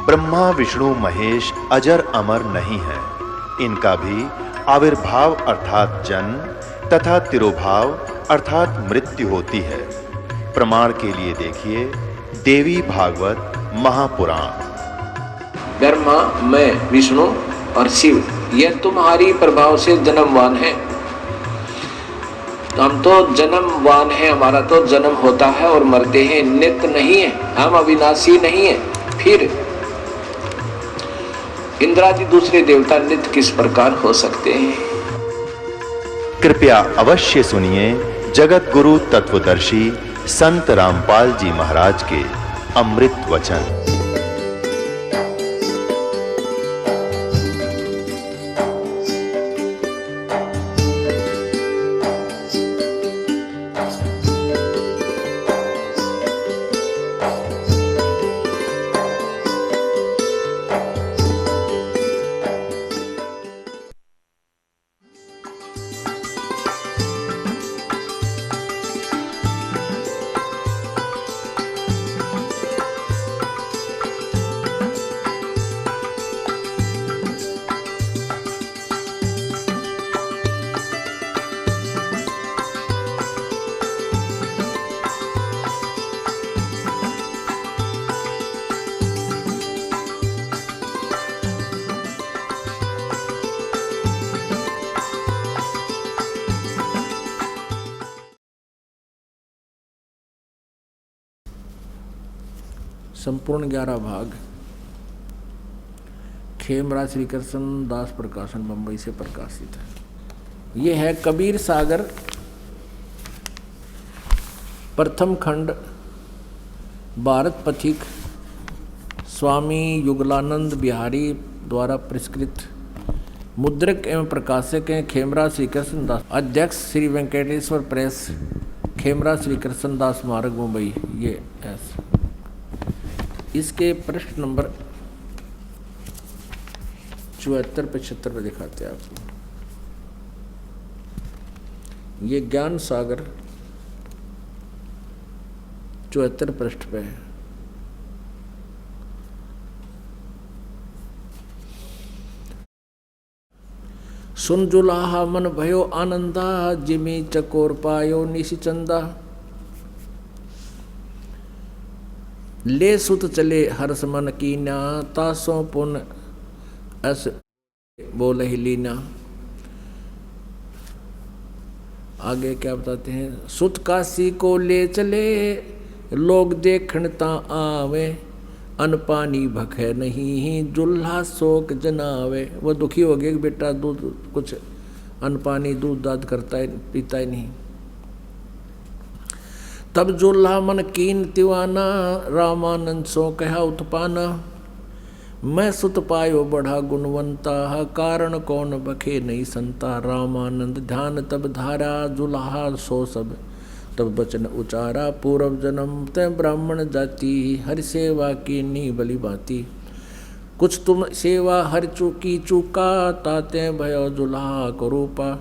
ब्रह्मा विष्णु महेश अजर अमर नहीं है। इनका भी आविर्भाव अर्थात जन्म तथा तिरोभाव अर्थात मृत्यु होती है। प्रमाण के लिए देखिए देवी भागवत महापुराण। ब्रह्मा, मैं, विष्णु और शिव ये तुम्हारी प्रभाव से जन्मवान है। तो हम तो जन्मवान है, हमारा तो जन्म होता है और मरते हैं, नित्य नहीं है, हम अविनाशी नहीं है। फिर इंद्रादि दूसरे देवता नित्य किस प्रकार हो सकते हैं? कृपया अवश्य सुनिए जगत गुरु तत्वदर्शी संत रामपाल जी महाराज के अमृत वचन। संपूर्ण 11 भाग खेमराज श्री कृष्ण दास प्रकाशन बंबई से प्रकाशित है। ये है कबीर सागर प्रथम खंड भारत पथिक स्वामी युगलानंद बिहारी द्वारा पुरस्कृत। मुद्रक एवं प्रकाशक हैं खेमराज श्री कृष्ण दास। अध्यक्ष श्री वेंकटेश्वर प्रेस, खेमराज श्री कृष्ण दास मार्ग मुंबई। ये ऐसा इसके पृष्ठ नंबर 74-75 पर दिखाते हैं आपको। ये ज्ञान सागर 74 पृष्ठ पे है। सुन जुलाहा मन भयो आनंदा, जिमी चकोर पायो निशिचंदा। ले सुत चले हर्ष मन कीना, तासों पुन अस बोल ही लीना। आगे क्या बताते हैं? सुत काशी को ले चले, लोग देखण ता आवे। अन पानी भखे नहीं, जुल्हा शोक जनावे। वो दुखी हो गया कि बेटा दूध कुछ अन्न पानी दूध दाद करता है, पीता ही नहीं। तब जुल्हा मन कीन तिवाना, रामानंद सो कहा उत्पाना। मैं सुत पायो बढ़ा गुणवंता, कारण कौन बखे नहीं संता। रामानंद ध्यान तब धारा, जुल्हा सो सब तब बचन उचारा। पूर्व जन्म ते ब्राह्मण जाति, हर सेवा की नी बलि भांति। कुछ तुम सेवा हर चूकी चूका, ताते भयो जुल्हा को रूपा।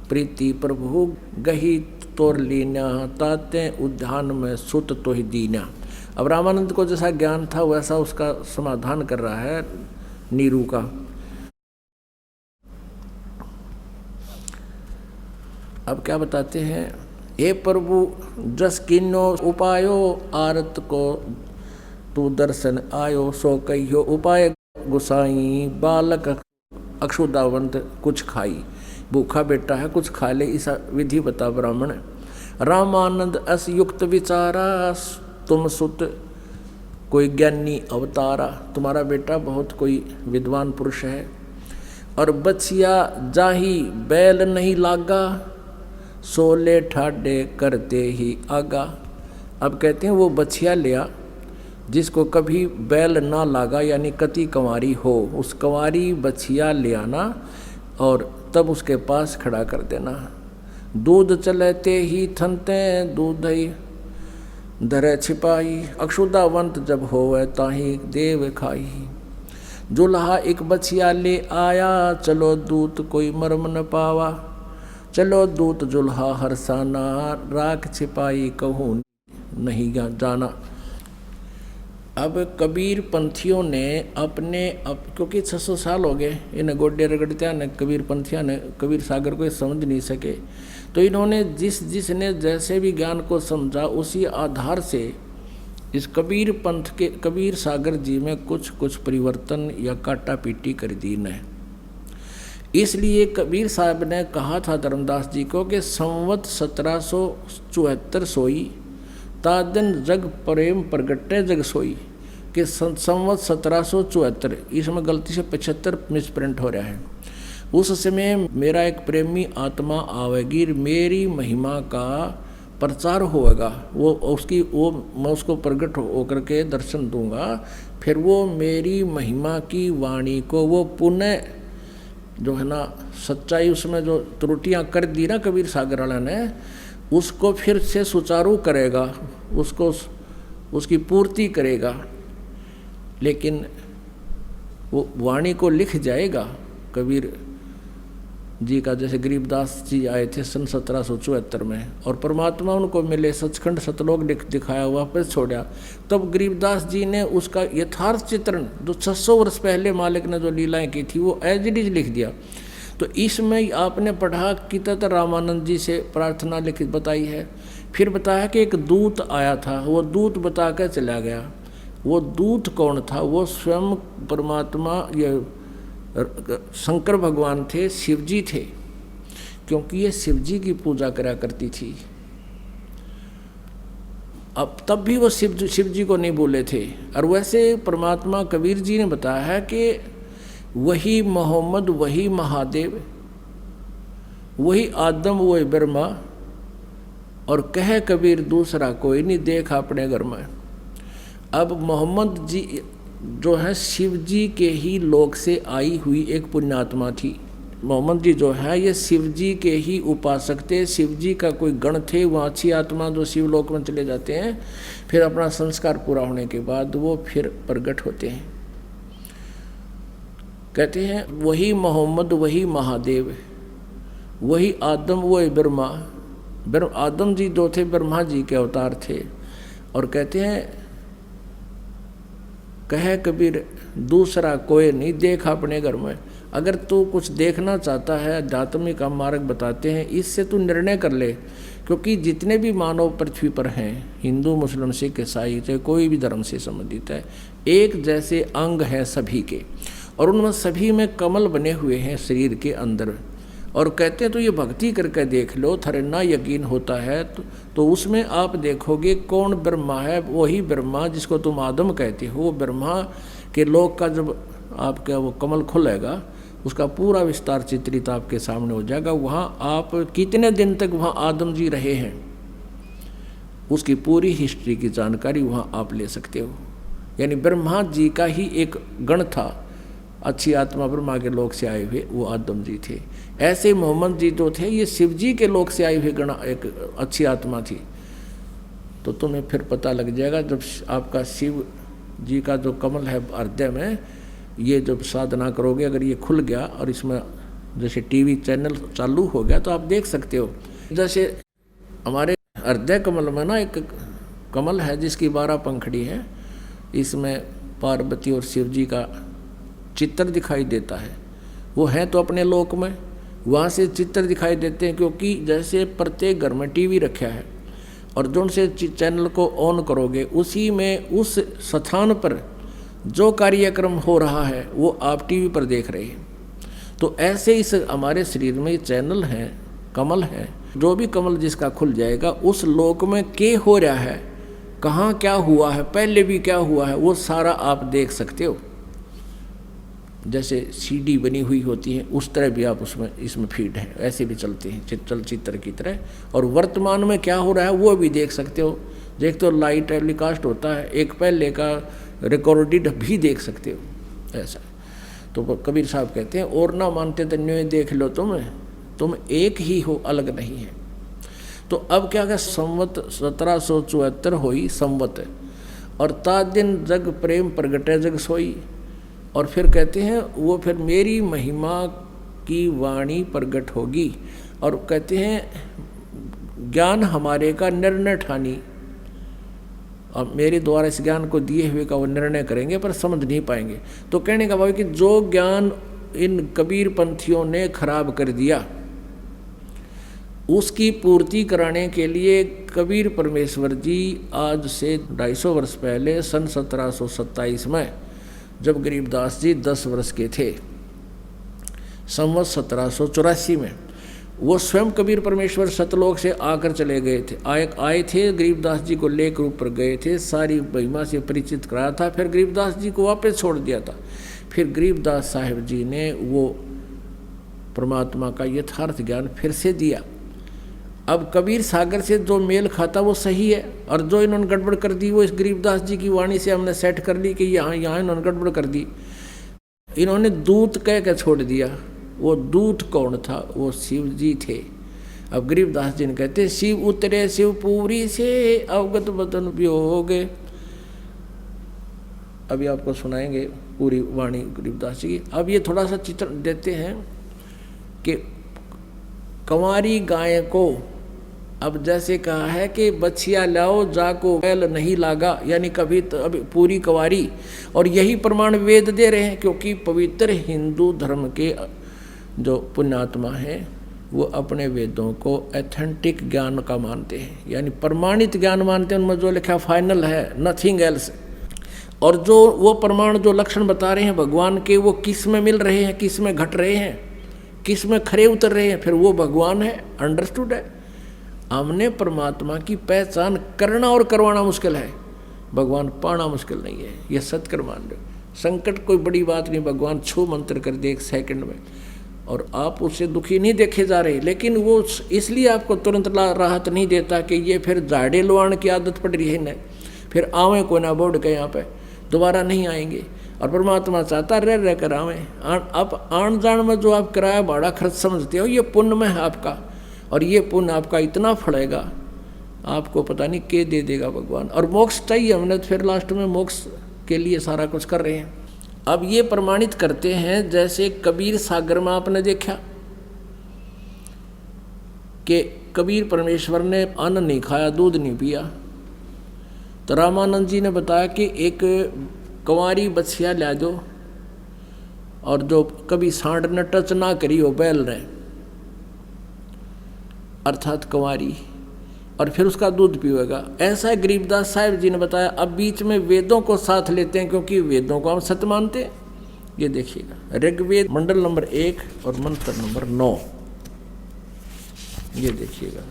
प्रीति प्रभु गही तोर लीना, ताते उद्यान में सुत तो ही दीना। अब रामानंद को जैसा ज्ञान था वैसा उसका समाधान कर रहा है नीरू का। अब क्या बताते हैं? हे प्रभु जस किन्नो उपायो, आरत को तू दर्शन आयो। सो कहियो उपाय गुसाई, बालक अक्षुदावंत कुछ खाई। भूखा बेटा है कुछ खा ले, ऐसा विधि बता ब्राह्मण। रामानंद अस युक्त विचारा, तुम सुत कोई ज्ञानी अवतारा। तुम्हारा बेटा बहुत कोई विद्वान पुरुष है। और बछिया जाही बैल नहीं लागा, सोले ठाडे करते ही आगा। अब कहते हैं वो बछिया लिया जिसको कभी बैल ना लागा, यानी कति कंवारी हो, उस कंवारी बछिया ले आना और तब उसके पास खड़ा कर देना। दूध चलते ही थनते, दूध ही धरे छिपाई। अक्षुदावंत जब होवे ताही देव खाई। जुल्हा एक बछिया ले आया, चलो दूत कोई मर्म न पावा। चलो दूत जुल्हा हरसाना, राख छिपाई कहूँ नहीं जाना। अब कबीर पंथियों ने क्योंकि 600 साल हो गए इन्हें गोड्डे रगड़त्या ने कबीर पंथिया ने कबीर सागर को समझ नहीं सके, तो इन्होंने जिसने जैसे भी ज्ञान को समझा उसी आधार से इस कबीर पंथ के कबीर सागर जी में कुछ परिवर्तन या काटा पीटी कर दी ने। इसलिए कबीर साहब ने कहा था धर्मदास जी को कि संवत 1774 सोई तादन जग प्रेम प्रगटे जग सोई, कि संवत 1774, इसमें गलती से 75 मिसप्रिंट हो रहा है। उस समय मेरा एक प्रेमी आत्मा आवेगी, मेरी महिमा का प्रचार होगा, मैं उसको प्रकट होकर के दर्शन दूंगा, फिर वो मेरी महिमा की वाणी को वो पुनः जो है ना सच्चाई उसमें जो त्रुटियां कर दी ना कबीर सागर वाला ने, उसको फिर से सुचारू करेगा, उसकी पूर्ति करेगा, लेकिन वो वाणी को लिख जाएगा कबीर जी का। जैसे गरीबदास जी आए थे सन 1774 में और परमात्मा उनको मिले, सचखंड सतलोक दिखाया, वापस छोड़ा, तब गरीबदास जी ने उसका यथार्थ चित्रण जो 600 वर्ष पहले मालिक ने जो लीलाएं की थी वो एज इट इज लिख दिया। तो इसमें आपने पढ़ा कि तथा रामानंद जी से प्रार्थना लिख बताई है, फिर बताया कि एक दूत आया था, वो दूत बता कर चला गया। वो दूत कौन था? वो स्वयं परमात्मा ये शंकर भगवान थे, शिव जी थे, क्योंकि ये शिव जी की पूजा करा करती थी। अब तब भी वो शिव जी को नहीं बोले थे। और वैसे परमात्मा कबीर जी ने बताया है कि वही मोहम्मद, वही महादेव, वही आदम, वही ब्रह्मा, और कहे कबीर दूसरा कोई नहीं देख अपने घर में। अब मोहम्मद जी जो है शिव जी के ही लोक से आई हुई एक पुण्यात्मा थी। मोहम्मद जी जो है ये शिव जी के ही उपासक थे, शिव जी का कोई गण थे, वहाँ अच्छी आत्मा जो शिव लोक में चले जाते हैं, फिर अपना संस्कार पूरा होने के बाद वो फिर प्रकट होते हैं। कहते हैं वही मोहम्मद, वही महादेव, वही आदम, वही ब्रह्मा। आदम जी जो थे ब्रह्मा जी के अवतार थे। और कहते हैं कहे कबीर दूसरा कोई नहीं देख अपने घर में। अगर तू कुछ देखना चाहता है, आध्यात्मिक का मार्ग बताते हैं, इससे तू निर्णय कर ले, क्योंकि जितने भी मानव पृथ्वी पर हैं, हिंदू मुस्लिम सिख ईसाई, चाहे कोई भी धर्म से संबंधित है, एक जैसे अंग हैं सभी के, और उनमें सभी में कमल बने हुए हैं शरीर के अंदर। और कहते हैं तो ये भक्ति करके देख लो, थरे ना यकीन होता है तो उसमें आप देखोगे कौन ब्रह्मा है। वही ब्रह्मा जिसको तुम आदम कहते हो, वो ब्रह्मा के लोक का जब आपका वो कमल खुलेगा, उसका पूरा विस्तार चित्रित आपके सामने हो जाएगा। वहाँ आप कितने दिन तक वहाँ आदम जी रहे हैं उसकी पूरी हिस्ट्री की जानकारी वहाँ आप ले सकते हो। यानी ब्रह्मा जी का ही एक गण था, अच्छी आत्मा ब्रह्मा के लोक से आए हुए, वो आदम जी थे। ऐसे मोहम्मद जी जो थे ये शिव जी के लोक से आई हुई गण एक अच्छी आत्मा थी। तो तुम्हें फिर पता लग जाएगा जब आपका शिव जी का जो कमल है हृदय में, ये जब साधना करोगे, अगर ये खुल गया और इसमें जैसे टीवी चैनल चालू हो गया तो आप देख सकते हो। जैसे हमारे हृदय कमल में ना एक कमल है जिसकी 12 पंखड़ी है, इसमें पार्वती और शिव जी का चित्र दिखाई देता है। वो है तो अपने लोक में, वहाँ से चित्र दिखाई देते हैं, क्योंकि जैसे प्रत्येक घर में टीवी रखा है और जो उनसे चैनल को ऑन करोगे उसी में उस स्थान पर जो कार्यक्रम हो रहा है वो आप टीवी पर देख रहे हैं। तो ऐसे इस हमारे शरीर में चैनल हैं, कमल है, जो भी कमल जिसका खुल जाएगा उस लोक में क्या हो रहा है, कहाँ क्या हुआ है, पहले भी क्या हुआ है, वो सारा आप देख सकते हो। जैसे सीडी बनी हुई होती है उस तरह भी आप इसमें फीड है, ऐसे भी चलते हैं चलचित्र की तरह। और वर्तमान में क्या हो रहा है वो भी देख सकते हो। देख तो लाइव टेलीकास्ट होता है, एक पहले का रिकॉर्डेड भी देख सकते हो ऐसा। तो कबीर साहब कहते हैं और ना मानते तो न्योय देख लो तुम एक ही हो, अलग नहीं है। तो अब क्या क्या संवत 1774 हुई संवत, और ता दिन जग प्रेम प्रगटे जग सोई। और फिर कहते हैं वो फिर मेरी महिमा की वाणी प्रगट होगी। और कहते हैं ज्ञान हमारे का निर्णय ठानी। अब मेरे द्वारा इस ज्ञान को दिए हुए का वो निर्णय करेंगे पर समझ नहीं पाएंगे। तो कहने का भाव कि जो ज्ञान इन कबीर पंथियों ने खराब कर दिया उसकी पूर्ति कराने के लिए कबीर परमेश्वर जी आज से 250 वर्ष पहले सन 1727 में, जब गरीबदास जी 10 वर्ष के थे, संवत 1784 में, वो स्वयं कबीर परमेश्वर सतलोक से आकर चले गए थे। आए थे, गरीबदास जी को लेकर ऊपर गए थे, सारी महिमा से परिचित कराया था, फिर गरीबदास जी को वापस छोड़ दिया था। फिर गरीबदास साहिब जी ने वो परमात्मा का यथार्थ ज्ञान फिर से दिया। अब कबीर सागर से जो मेल खाता वो सही है, और जो इन्होंने गड़बड़ कर दी वो इस गरीबदास जी की वाणी से हमने सेट कर ली कि यहाँ इन्होंने गड़बड़ कर दी। इन्होंने दूत कह के छोड़ दिया। वो दूत कौन था? वो शिव जी थे। अब गरीबदास जी ने कहते शिव उतरे शिवपुरी से अवगत बदन वियोगे। अभी आपको सुनाएंगे पूरी वाणी गरीबदास जी की। अब ये थोड़ा सा चित्र देते हैं कि कंवारी गाय को, अब जैसे कहा है कि बछिया लाओ जाको बैल नहीं लागा, यानी कभी तो अभी पूरी कंवारी, और यही प्रमाण वेद दे रहे हैं, क्योंकि पवित्र हिंदू धर्म के जो पुण्यात्मा हैं वो अपने वेदों को एथेंटिक ज्ञान का मानते हैं, यानी प्रमाणित ज्ञान मानते हैं। उनमें जो लिखा फाइनल है, नथिंग एल्स। और जो वो प्रमाण जो लक्षण बता रहे हैं भगवान के, वो किस में मिल रहे हैं, किस में घट रहे हैं, किस में खरे उतर रहे हैं, फिर वो भगवान है। अंडरस्टूड है। हमने परमात्मा की पहचान करना और करवाना मुश्किल है, भगवान पाना मुश्किल नहीं है। यह सत्कर मान लो। संकट कोई बड़ी बात नहीं, भगवान छू मंत्र कर दे 1 सेकंड में, और आप उससे दुखी नहीं देखे जा रहे। लेकिन वो इसलिए आपको तुरंत राहत नहीं देता कि ये फिर झाड़े लुआण की आदत पड़ रही है न, फिर आवे को ना बोर्ड के यहाँ पे दोबारा नहीं आएंगे। और परमात्मा चाहता रह कर आवे। आप आन जान में जो आप किराया भाड़ा खर्च समझते हो, ये पुण्य में है आपका, और ये पुण्य आपका इतना फलेगा, आपको पता नहीं के दे देगा भगवान। और मोक्ष चाहिए हमने, तो फिर लास्ट में मोक्ष के लिए सारा कुछ कर रहे हैं। अब ये प्रमाणित करते हैं, जैसे कबीर सागर में आपने देखा कि कबीर परमेश्वर ने अन्न नहीं खाया, दूध नहीं पिया, तो रामानंद जी ने बताया कि एक कंवारी बछिया ला दो, और जो कभी सांड ने टच ना करी हो बैल ने, अर्थात कंवारी, और फिर उसका दूध पीएगा। ऐसा गरीबदास साहिब जी ने बताया। अब बीच में वेदों को साथ लेते हैं, क्योंकि वेदों को हम सत्य मानते हैं। ये देखिएगा, ऋग्वेद मंडल नंबर 1 और मंत्र नंबर 9। ये देखिएगा,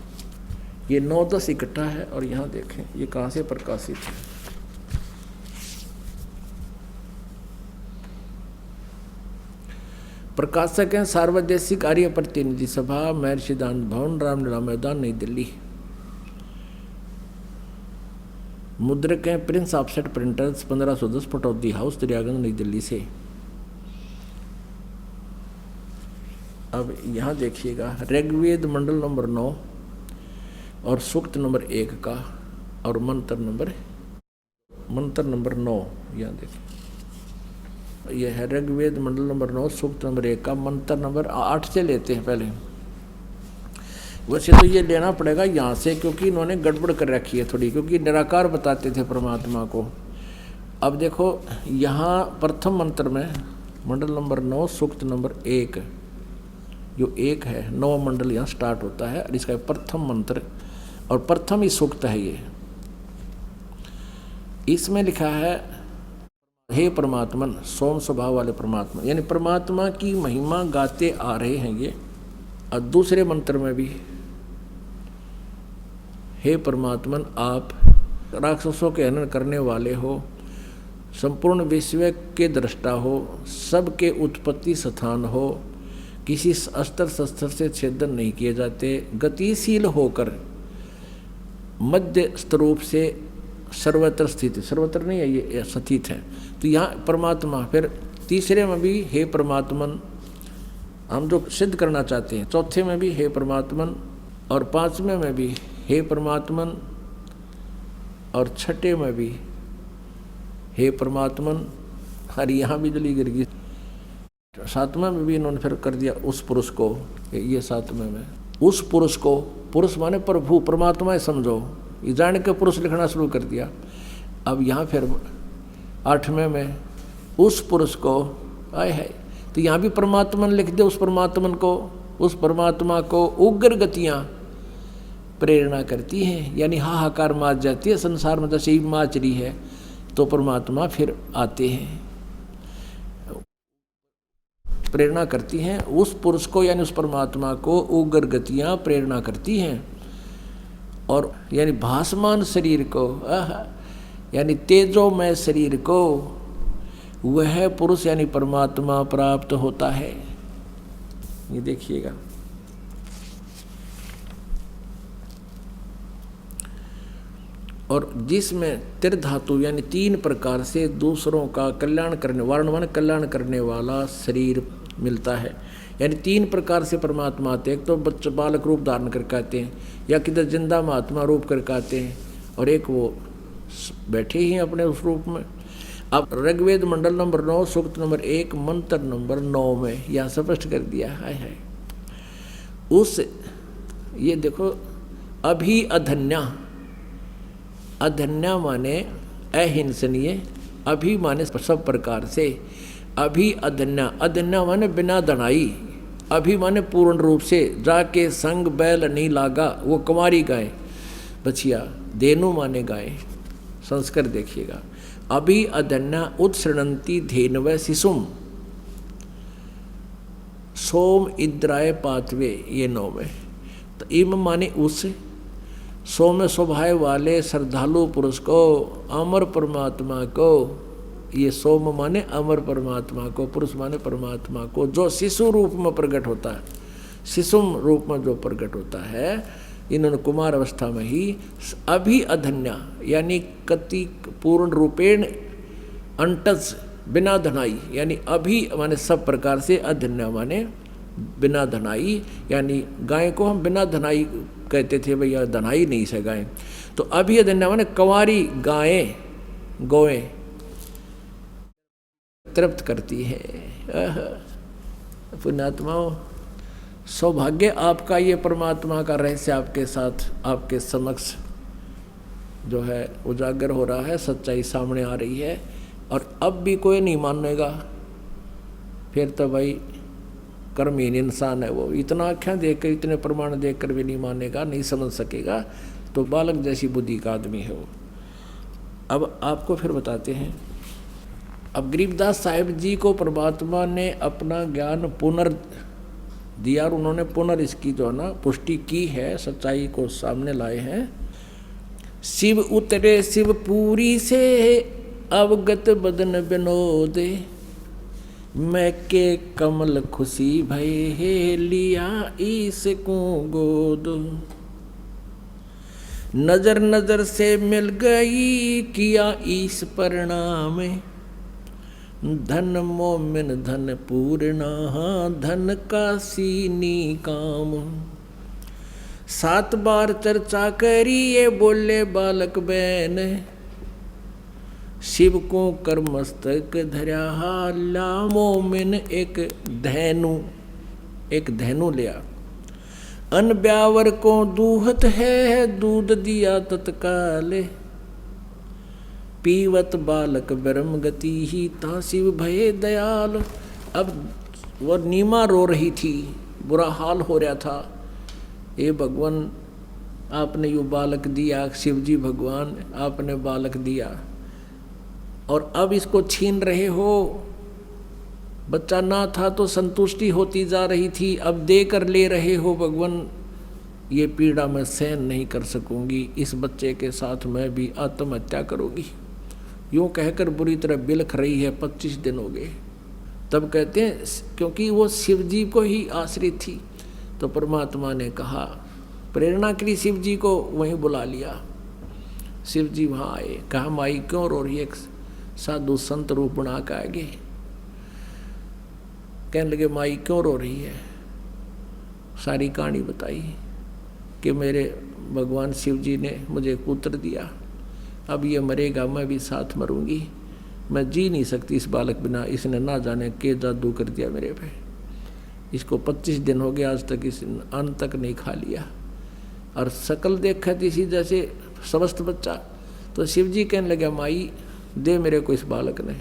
ये 9-10 इकट्ठा है, और यहाँ देखें ये कहाँ से प्रकाशित है। प्रकाशक हैं सार्वदेशिक आर्य प्रतिनिधि सभा, महर्षि दान भवन, रामलीला मैदान, नई दिल्ली। मुद्रक हैं Prince offset printers, 1510 Pataudi house, Daryaganj, नई दिल्ली से। अब यहाँ देखिएगा, ऋग्वेद मंडल नंबर 9 और सूक्त नंबर 1 का, और मंत्र नंबर 9। यहाँ देखिए, यह है ऋग्वेद मंडल नंबर 9 सूक्त नंबर 1 का, मंत्र नंबर 8 से लेते हैं पहले। वैसे तो ये लेना पड़ेगा यहाँ से, क्योंकि इन्होंने गड़बड़ कर रखी है थोड़ी, क्योंकि निराकार बताते थे परमात्मा को। अब देखो यहाँ प्रथम मंत्र में मंडल नंबर 9 सूक्त नंबर 1, जो 1 है, 9 मंडल यहाँ स्टार्ट होता है, और इसका प्रथम मंत्र और प्रथम ही सूक्त है। ये इसमें लिखा है, हे परमात्मन, सोम स्वभाव वाले परमात्मा, यानी परमात्मा की महिमा गाते आ रहे हैं ये। और दूसरे मंत्र में भी, हे परमात्मन, आप राक्षसों के हनन करने वाले हो, संपूर्ण विश्व के दृष्टा हो, सबके उत्पत्ति स्थान हो, किसी अस्त्र शस्त्र से छेदन नहीं किए जाते, गतिशील होकर मध्य स्वरूप से सर्वत्र स्थित, सर्वत्र नहीं है ये स्थित है। तो यहाँ परमात्मा, फिर तीसरे में भी हे परमात्मन, हम जो सिद्ध करना चाहते हैं, चौथे में भी हे परमात्मन, और 5वें में भी हे परमात्मन, और 6ठे में भी हे परमात्मन। हर यहाँ बिजली गिर गई। 7वें में भी इन्होंने फिर कर दिया उस पुरुष को, ये 7वें में उस पुरुष को, पुरुष माने प्रभु, परमात्मा समझो, ये जान के पुरुष लिखना शुरू कर दिया। अब यहाँ फिर 8वें में उस पुरुष को आए है, तो यहाँ भी परमात्मा ने लिख दे उस परमात्मा को उग्र गतियाँ प्रेरणा करती हैं, यानी हाहाकार माच जाती है संसार में, जैसे माच रही है तो परमात्मा फिर आते हैं, प्रेरणा करती हैं उस पुरुष को, यानी उस परमात्मा को उग्र गतियाँ प्रेरणा करती हैं। और यानी भासमान शरीर को, यानी तेजोमय शरीर को वह पुरुष यानी परमात्मा प्राप्त होता है। ये देखिएगा, और जिसमें त्रिधातु यानी 3 प्रकार से दूसरों का कल्याण करने, वर्णमान कल्याण करने वाला शरीर मिलता है, यानी 3 प्रकार से परमात्मा आते हैं। एक तो बच्चे बालक रूप धारण करके आते हैं, या किधर जिंदा महात्मा रूप करके आते हैं, और एक वो बैठे ही अपने उस रूप में। अब ऋग्वेद मंडल नंबर 9 सूक्त नंबर 1 मंत्र नंबर 9 में यहाँ स्पष्ट कर दिया है उस, ये देखो अभी अधन्या, अधन्या माने अहिंसनीय, अभी माने सब प्रकार से, अभी अधन्या, अधन्या माने बिना दनाई, अभी माने पूर्ण रूप से, जाके संग बैल नहीं लागा, वो कुंवारी गाय बछिया, धेनु माने गाय, संस्कार देखिएगा। अभी अधन्या उत्सृणंती धेनव शिशुम, सोम इंद्राय पातवे, ये 9 में। तो इम माने उस, सोम स्वभाव वाले श्रद्धालु पुरुष को, अमर परमात्मा को, ये सोम माने अमर परमात्मा को, पुरुष माने परमात्मा को, जो शिशु रूप में प्रकट होता है, शिशुम रूप में जो प्रकट होता है, इन्होंने कुमार अवस्था में ही अभी अधन्या यानी कति पूर्ण रूपेण अंटज बिना धनाई, यानी अभी माने सब प्रकार से, अधन्या माने बिना धनाई, यानी गाय को हम बिना धनाई कहते थे, भैया धनाई नहीं से गाय, तो अभी अधन्या माने कंवारी गायें गौएं तृप्त करती है। पुण्यात्माओं, सौभाग्य आपका, ये परमात्मा का रहस्य आपके साथ, आपके समक्ष जो है उजागर हो रहा है, सच्चाई सामने आ रही है, और अब भी कोई नहीं मानेगा, फिर तो भाई कर्महीन इंसान है वो, इतना आख्या देकर, इतने प्रमाण देकर भी नहीं मानेगा, नहीं समझ सकेगा, तो बालक जैसी बुद्धि का आदमी है वो। अब आपको फिर बताते हैं, अब गरीबदास साहिब जी को परमात्मा ने अपना ज्ञान पुनर् दिया, और उन्होंने इसकी जो है ना पुष्टि की है, सच्चाई को सामने लाए हैं। शिव उतरे शिवपुरी से अवगत बदन विनोद, मैं के कमल खुशी भय लिया इसको गोद, नजर नजर से मिल गई किया ईश परिणाम, धन मोमिन धन पूर्णा धन का सीनी काम, 7 बार चर्चा करी ये बोले बालक बैन, शिव को कर मस्तक धर्या ला मोमिन एक धैनु लिया, अन ब्यावर को दूहत है दूध दिया तत्काल, पीवत बालक ब्रह्म गति ही ता शिव भय दयाल। अब वह नीमा रो रही थी, बुरा हाल हो रहा था, ये भगवान आपने यो बालक दिया, शिव जी भगवान आपने बालक दिया, और अब इसको छीन रहे हो। बच्चा ना था तो संतुष्टि होती जा रही थी, अब देकर ले रहे हो भगवान, ये पीड़ा मैं सहन नहीं कर सकूंगी, इस बच्चे के साथ मैं भी आत्महत्या करूंगी। यूँ कहकर बुरी तरह बिलख रही है, 25 दिन हो गए। तब कहते हैं क्योंकि वो शिव जी को ही आश्रित थी, तो परमात्मा ने कहा, प्रेरणा के लिए शिव जी को वहीं बुला लिया। शिव जी वहाँ आए, कहा माई क्यों रो रही है, साधु संत रूप बना के आगे। कहने लगे माई क्यों रो रही है, सारी कहानी बताई कि मेरे भगवान शिव जी ने मुझे पुत्र दिया, अब ये मरेगा मैं भी साथ मरूंगी, मैं जी नहीं सकती इस बालक बिना, इसने ना जाने के जादू कर दिया मेरे पे, इसको 25 दिन हो गए आज तक इस अन्न तक नहीं खा लिया, और शकल देखा थी इसी जैसे समस्त बच्चा, तो शिव जी कहने लगे माई दे मेरे को इस बालक ने।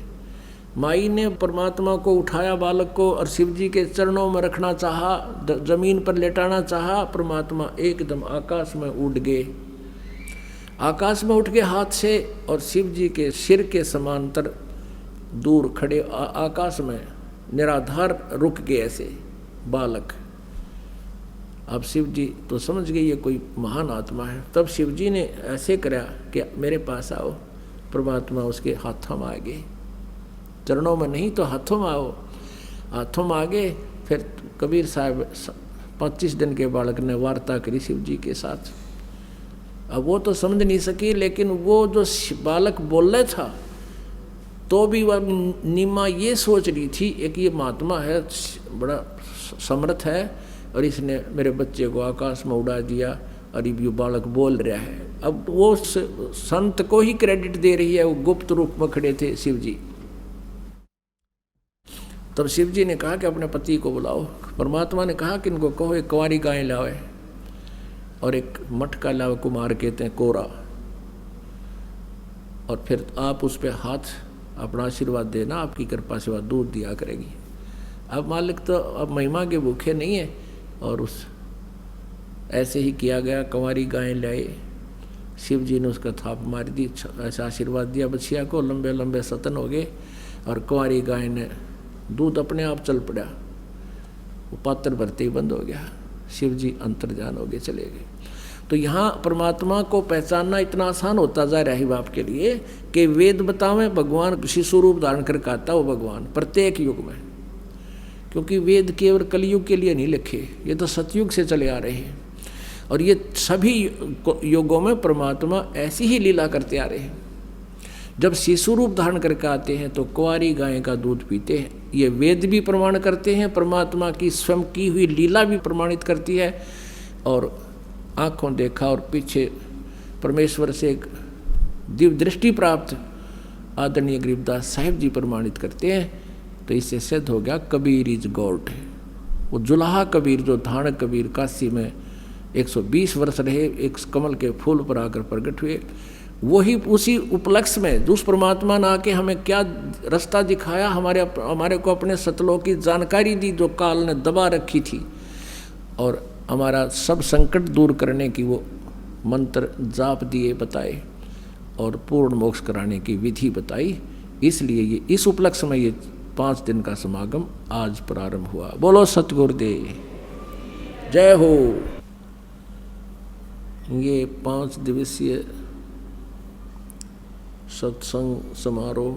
माई ने परमात्मा को उठाया बालक को और शिव जी के चरणों में रखना चाहा, जमीन पर लेटाना चाहा। परमात्मा एकदम आकाश में उड़ गए, आकाश में उठ के हाथ से, और शिव जी के सिर के समांतर दूर खड़े आकाश में निराधार रुक गए ऐसे बालक। अब शिव जी तो समझ गए ये कोई महान आत्मा है। तब शिव जी ने ऐसे करा कि मेरे पास आओ। परमात्मा उसके हाथों में आ गए, चरणों में नहीं तो हाथों में आओ। हाथों में आ गए। फिर कबीर साहब 25 दिन के बालक ने वार्ता करी शिव जी के साथ। अब वो तो समझ नहीं सकी, लेकिन वो जो बालक बोल रहा था तो भी वह नीमा ये सोच रही थी एक ये महात्मा है, बड़ा समर्थ है, और इसने मेरे बच्चे को आकाश में उड़ा दिया और ये बालक बोल रहा है। अब वो संत को ही क्रेडिट दे रही है, वो गुप्त रूप में खड़े थे शिव जी। तब शिव जी ने कहा कि अपने पति को बुलाओ। परमात्मा ने कहा कि इनको कहो एक कुंवारी गाय लावे और एक मटका लावे, कुमार कहते हैं कोरा, और फिर आप उस पर हाथ अपना आशीर्वाद देना, आपकी कृपा से वह दूध दिया करेगी। अब मालिक तो अब महिमा के भूखे नहीं है, और उस ऐसे ही किया गया। कुंवारी गाय लाए, शिव जी ने उसका थाप मार दी, ऐसा आशीर्वाद दिया बछिया को, लंबे लंबे सतन हो गए, और कुंवारी गाय ने दूध अपने आप चल पड़ा, वो पात्र भरते ही बंद हो गया। शिव जी अंतर्ध्यान हो गए, चले गए। तो यहाँ परमात्मा को पहचानना इतना आसान होता जा रहा है बाप के लिए कि वेद बतावें भगवान शिशु रूप धारण करके आता वो भगवान प्रत्येक युग में, क्योंकि वेद केवल कलयुग के लिए नहीं लिखे, ये तो सतयुग से चले आ रहे हैं, और ये सभी युगों में परमात्मा ऐसी ही लीला करते आ रहे हैं। जब शिशु रूप धारण करके आते हैं तो कुंवारी गाय का दूध पीते हैं, ये वेद भी प्रमाण करते हैं, परमात्मा की स्वयं की हुई लीला भी प्रमाणित करती है, और आँखों देखा और पीछे परमेश्वर से एक दिव्य दृष्टि प्राप्त आदरणीय गरीबदास साहिब जी प्रमाणित करते हैं। तो इससे सिद्ध हो गया कबीर इज गॉड। वो जुलाहा कबीर जो धारण कबीर काशी में 120 वर्ष रहे, एक कमल के फूल पर आकर प्रकट हुए, वही उसी उपलक्ष्य में उस परमात्मा ने आके हमें क्या रास्ता दिखाया, हमारे को अपने सतलों की जानकारी दी जो काल ने दबा रखी थी, और हमारा सब संकट दूर करने की वो मंत्र जाप दिए बताए, और पूर्ण मोक्ष कराने की विधि बताई। इसलिए ये इस उपलक्ष्य में ये 5 दिन का समागम आज प्रारंभ हुआ। बोलो सतगुरुदेव जय हो। ये 5 दिवसीय सत्संग समारोह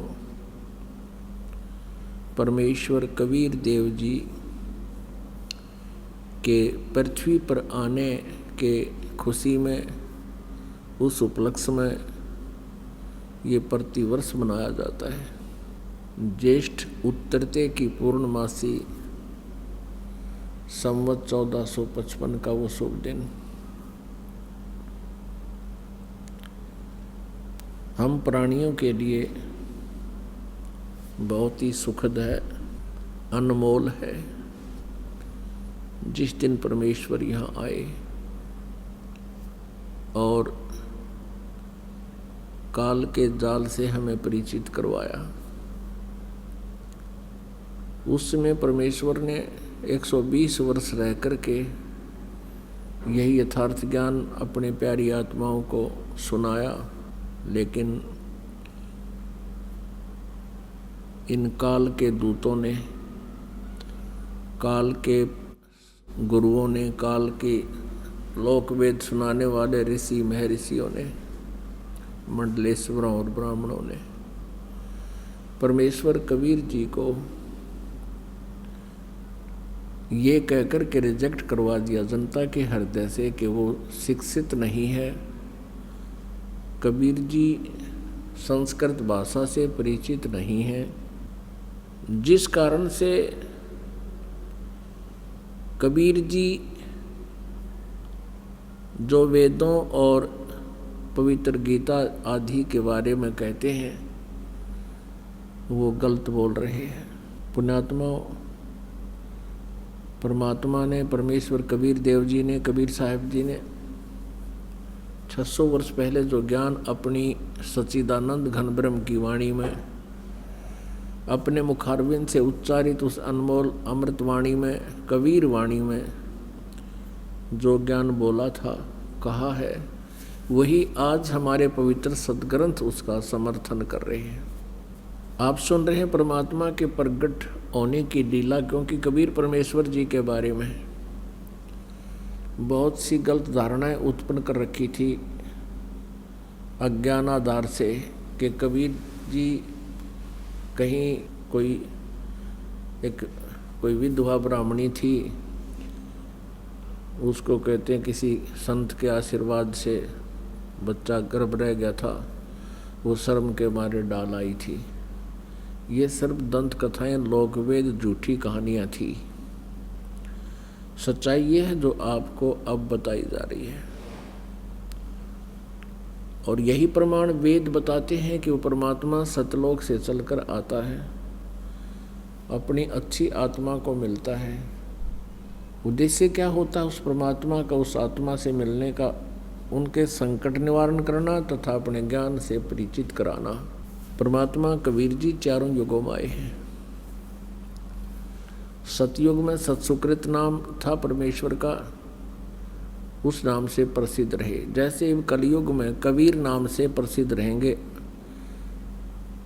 परमेश्वर कबीर देव जी के पृथ्वी पर आने के खुशी में, उस उपलक्ष्य में ये प्रतिवर्ष मनाया जाता है। ज्येष्ठ उत्तरते की पूर्णमासी संवत 1455 का वो शुभ दिन। हम प्राणियों के लिए बहुत ही सुखद है, अनमोल है। जिस दिन परमेश्वर यहाँ आए और काल के जाल से हमें परिचित करवाया, उस समय परमेश्वर ने 120 वर्ष रह कर के यही यथार्थ ज्ञान अपने प्यारी आत्माओं को सुनाया। लेकिन इन काल के दूतों ने, काल के गुरुओं ने, काल के लोकवेद सुनाने वाले ऋषि महर्षियों ने, मंडलेश्वरों और ब्राह्मणों ने परमेश्वर कबीर जी को ये कहकर के रिजेक्ट करवा दिया जनता के हृदय से कि वो शिक्षित नहीं है। कबीर जी संस्कृत भाषा से परिचित नहीं है, जिस कारण से कबीर जी जो वेदों और पवित्र गीता आदि के बारे में कहते हैं वो गलत बोल रहे हैं। पुण्यात्मा परमात्मा ने, परमेश्वर कबीर देव जी ने, कबीर साहब जी ने 600 वर्ष पहले जो ज्ञान अपनी सच्चिदानंद घन ब्रह्म की वाणी में अपने मुखारविंद से उच्चारित उस अनमोल अमृत वाणी में, कबीर वाणी में जो ज्ञान बोला था, कहा है, वही आज हमारे पवित्र सदग्रंथ उसका समर्थन कर रहे हैं। आप सुन रहे हैं परमात्मा के प्रगट होने की लीला, क्योंकि कबीर परमेश्वर जी के बारे में बहुत सी गलत धारणाएं उत्पन्न कर रखी थी अज्ञान आधार से, कि कबीर जी कहीं कोई विधवा ब्राह्मणी थी, उसको कहते हैं किसी संत के आशीर्वाद से बच्चा गर्भ रह गया था, वो शर्म के मारे डाल आई थी। ये सर्व दंत कथाएं, लोकवेद, झूठी कहानियां थी। सच्चाई ये है जो आपको अब बताई जा रही है, और यही प्रमाण वेद बताते हैं कि वो परमात्मा सतलोक से चलकर आता है, अपनी अच्छी आत्मा को मिलता है। उद्देश्य क्या होता है उस परमात्मा का, उस आत्मा से मिलने का? उनके संकट निवारण करना तथा अपने ज्ञान से परिचित कराना। परमात्मा कबीर जी चारों युगों में आए हैं। सतयुग में सत्सुकृत नाम था परमेश्वर का, उस नाम से प्रसिद्ध रहे। जैसे कलयुग में कबीर नाम से प्रसिद्ध रहेंगे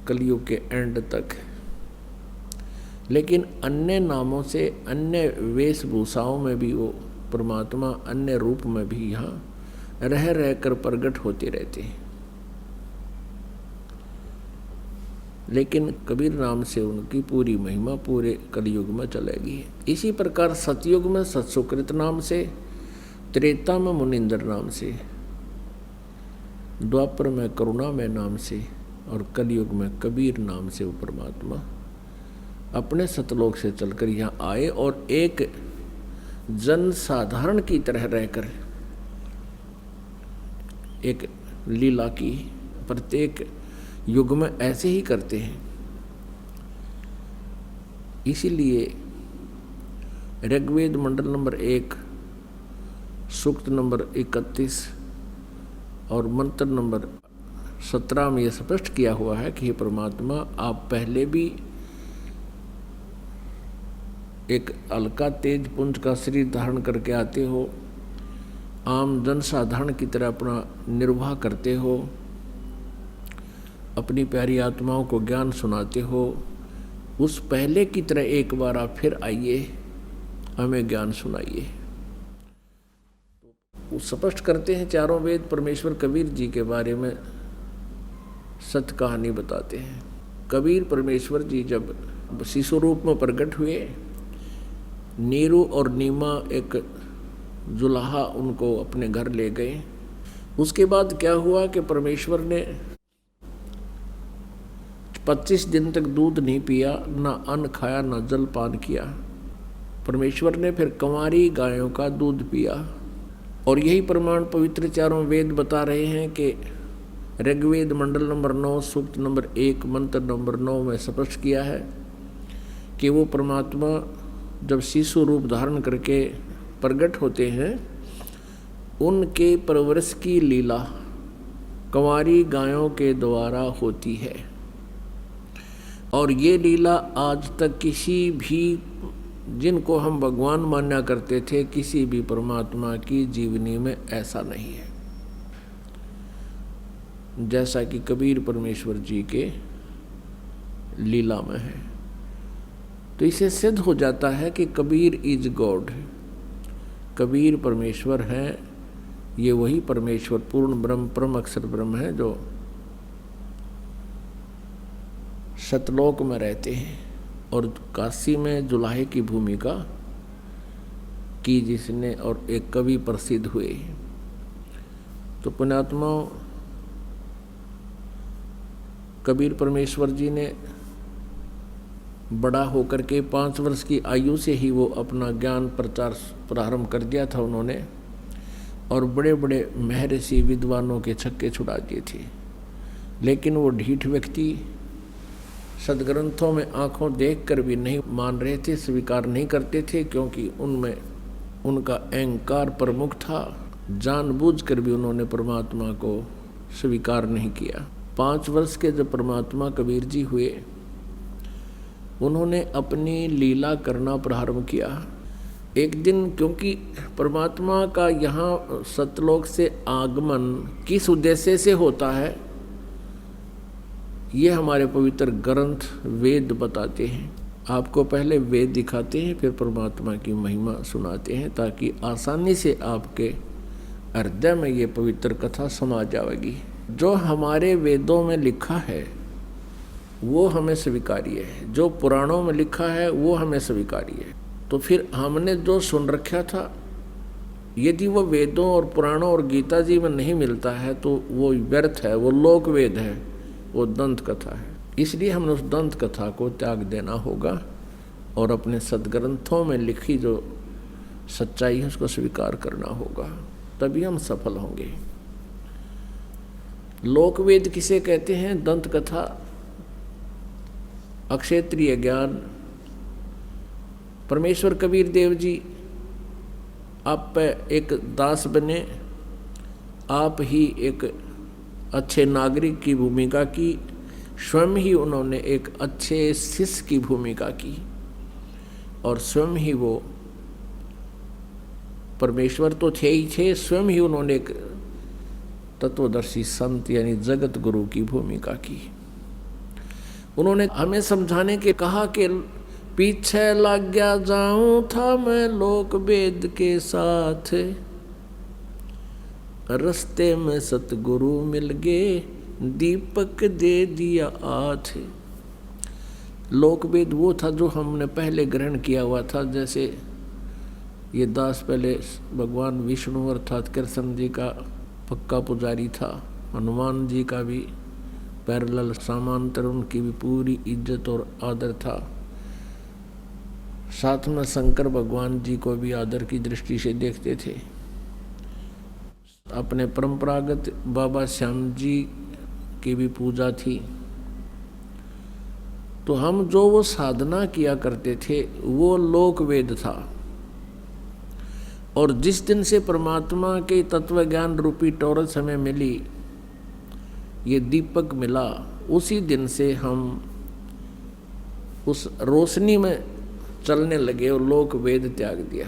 कलयुग के एंड तक। लेकिन अन्य नामों से, अन्य वेशभूषाओं में भी वो परमात्मा अन्य रूप में भी यहाँ रह रहकर प्रकट होते रहते हैं, लेकिन कबीर नाम से उनकी पूरी महिमा पूरे कलयुग में चलेगी। इसी प्रकार सतयुग में सत्सुकृत नाम से, त्रेता में मुनिंदर नाम से, द्वापर में करुणामय नाम से, और कलयुग में कबीर नाम से वो परमात्मा अपने सतलोक से चलकर यहाँ आए और एक जन साधारण की तरह रहकर एक लीला की। प्रत्येक युग में ऐसे ही करते हैं। इसीलिए ऋग्वेद मंडल नंबर 1 सूक्त नंबर 31 और मंत्र नंबर 17 में यह स्पष्ट किया हुआ है कि हे परमात्मा, आप पहले भी एक अलका तेज पुंज का शरीर धारण करके आते हो, आम जन साधारण की तरह अपना निर्वाह करते हो, अपनी प्यारी आत्माओं को ज्ञान सुनाते हो। उस पहले की तरह एक बार आप फिर आइए, हमें ज्ञान सुनाइए। वो स्पष्ट करते हैं चारों वेद परमेश्वर कबीर जी के बारे में सत्य कहानी बताते हैं। कबीर परमेश्वर जी जब शिशु रूप में प्रकट हुए, नीरू और नीमा एक जुलाहा उनको अपने घर ले गए। उसके बाद क्या हुआ कि परमेश्वर ने 25 दिन तक दूध नहीं पिया, ना अन्न खाया, ना जल पान किया। परमेश्वर ने फिर कंवारी गायों का दूध पिया। और यही प्रमाण पवित्र चारों वेद बता रहे हैं कि ऋग्वेद मंडल नंबर 9 सूक्त नंबर 1 मंत्र नंबर 9 में स्पष्ट किया है कि वो परमात्मा जब शिशु रूप धारण करके प्रकट होते हैं, उनके परवरिश की लीला कंवारी गायों के द्वारा होती है। और ये लीला आज तक किसी भी, जिनको हम भगवान माना करते थे, किसी भी परमात्मा की जीवनी में ऐसा नहीं है जैसा कि कबीर परमेश्वर जी के लीला में है। तो इसे सिद्ध हो जाता है कि कबीर इज गॉड, कबीर परमेश्वर हैं। ये वही परमेश्वर पूर्ण ब्रह्म, परम अक्षर ब्रह्म है जो सतलोक में रहते हैं और काशी में जुलाहे की भूमिका की जिसने, और एक कवि प्रसिद्ध हुए। तो पुण्यात्माओं, कबीर परमेश्वर जी ने बड़ा होकर के 5 वर्ष की आयु से ही वो अपना ज्ञान प्रचार प्रारंभ कर दिया था उन्होंने, और बड़े बड़े महर्षि विद्वानों के छक्के छुड़ा दिए थे। लेकिन वो ढीठ व्यक्ति सदग्रंथों में आंखों देखकर भी नहीं मान रहे थे, स्वीकार नहीं करते थे, क्योंकि उनमें उनका अहंकार प्रमुख था, जानबूझकर भी उन्होंने परमात्मा को स्वीकार नहीं किया। 5 वर्ष के जब परमात्मा कबीर जी हुए, उन्होंने अपनी लीला करना प्रारंभ किया। एक दिन, क्योंकि परमात्मा का यहाँ सतलोक से आगमन किस उद्देश्य से होता है, ये हमारे पवित्र ग्रंथ वेद बताते हैं। आपको पहले वेद दिखाते हैं, फिर परमात्मा की महिमा सुनाते हैं, ताकि आसानी से आपके हृदय में ये पवित्र कथा समा जाएगी। जो हमारे वेदों में लिखा है वो हमें स्वीकार्य है, जो पुराणों में लिखा है वो हमें स्वीकार्य है। तो फिर हमने जो सुन रखा था, यदि वो वेदों और पुराणों और गीता जी में नहीं मिलता है तो वो व्यर्थ है, वो लोक वेद है, वो दंत कथा है। इसलिए हमें उस दंत कथा को त्याग देना होगा और अपने सदग्रंथों में लिखी जो सच्चाई है उसको स्वीकार करना होगा, तभी हम सफल होंगे। लोकवेद किसे कहते हैं? दंत कथा, अक्षेत्रीय ज्ञान। परमेश्वर कबीर देव जी आप एक दास बने, आप ही एक अच्छे नागरिक की भूमिका की, स्वयं ही उन्होंने एक अच्छे शिष्य की भूमिका की और स्वयं ही वो परमेश्वर तो थे ही थे, स्वयं ही उन्होंने एक तत्वदर्शी संत यानी जगत गुरु की भूमिका की। उन्होंने हमें समझाने के कहा कि पीछे लग गया जाऊं था मैं लोक वेद के साथ, रस्ते में सतगुरु मिल गए, दीपक दे दिया आथ। लोक वेद वो था जो हमने पहले ग्रहण किया हुआ था। जैसे ये दास पहले भगवान विष्णु अर्थात कृष्ण जी का पक्का पुजारी था, हनुमान जी का भी पैरेलल समांतर उनकी भी पूरी इज्जत और आदर था, साथ में शंकर भगवान जी को भी आदर की दृष्टि से देखते थे। अपने परंपरागत बाबा श्याम जी की भी पूजा थी। तो हम जो वो साधना किया करते थे वो लोक वेद था। और जिस दिन से परमात्मा के तत्व ज्ञान रूपी टॉरस हमें मिली, ये दीपक मिला, उसी दिन से हम उस रोशनी में चलने लगे और लोक वेद त्याग दिया।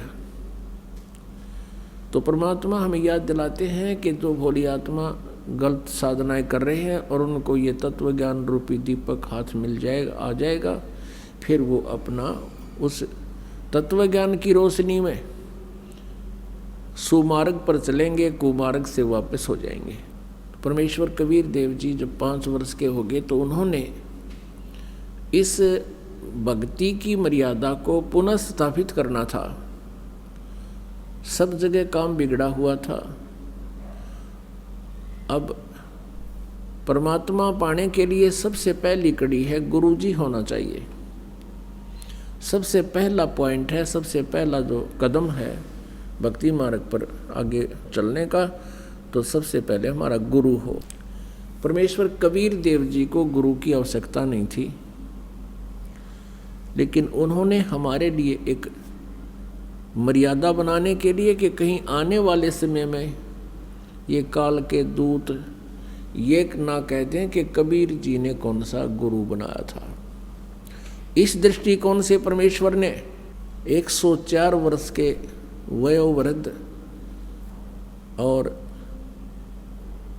तो परमात्मा हमें याद दिलाते हैं कि जो भोली आत्मा गलत साधनाएं कर रहे हैं और उनको ये तत्व ज्ञान रूपी दीपक हाथ मिल जाएगा, आ जाएगा, फिर वो अपना उस तत्व ज्ञान की रोशनी में सुमार्ग पर चलेंगे, कुमार्ग से वापस हो जाएंगे। परमेश्वर कबीर देव जी जब 5 वर्ष के हो गए तो उन्होंने इस भक्ति की मर्यादा को पुनः स्थापित करना था। सब जगह काम बिगड़ा हुआ था। अब परमात्मा पाने के लिए सबसे पहली कड़ी है गुरु जी होना चाहिए। सबसे पहला पॉइंट है, सबसे पहला जो कदम है भक्ति मार्ग पर आगे चलने का, तो सबसे पहले हमारा गुरु हो। परमेश्वर कबीर देव जी को गुरु की आवश्यकता नहीं थी, लेकिन उन्होंने हमारे लिए एक मर्यादा बनाने के लिए कि कहीं आने वाले समय में ये काल के दूत ये ना कह दें कि कबीर जी ने कौन सा गुरु बनाया था। इस दृष्टिकोण से परमेश्वर ने 104 वर्ष के वयोवृद्ध और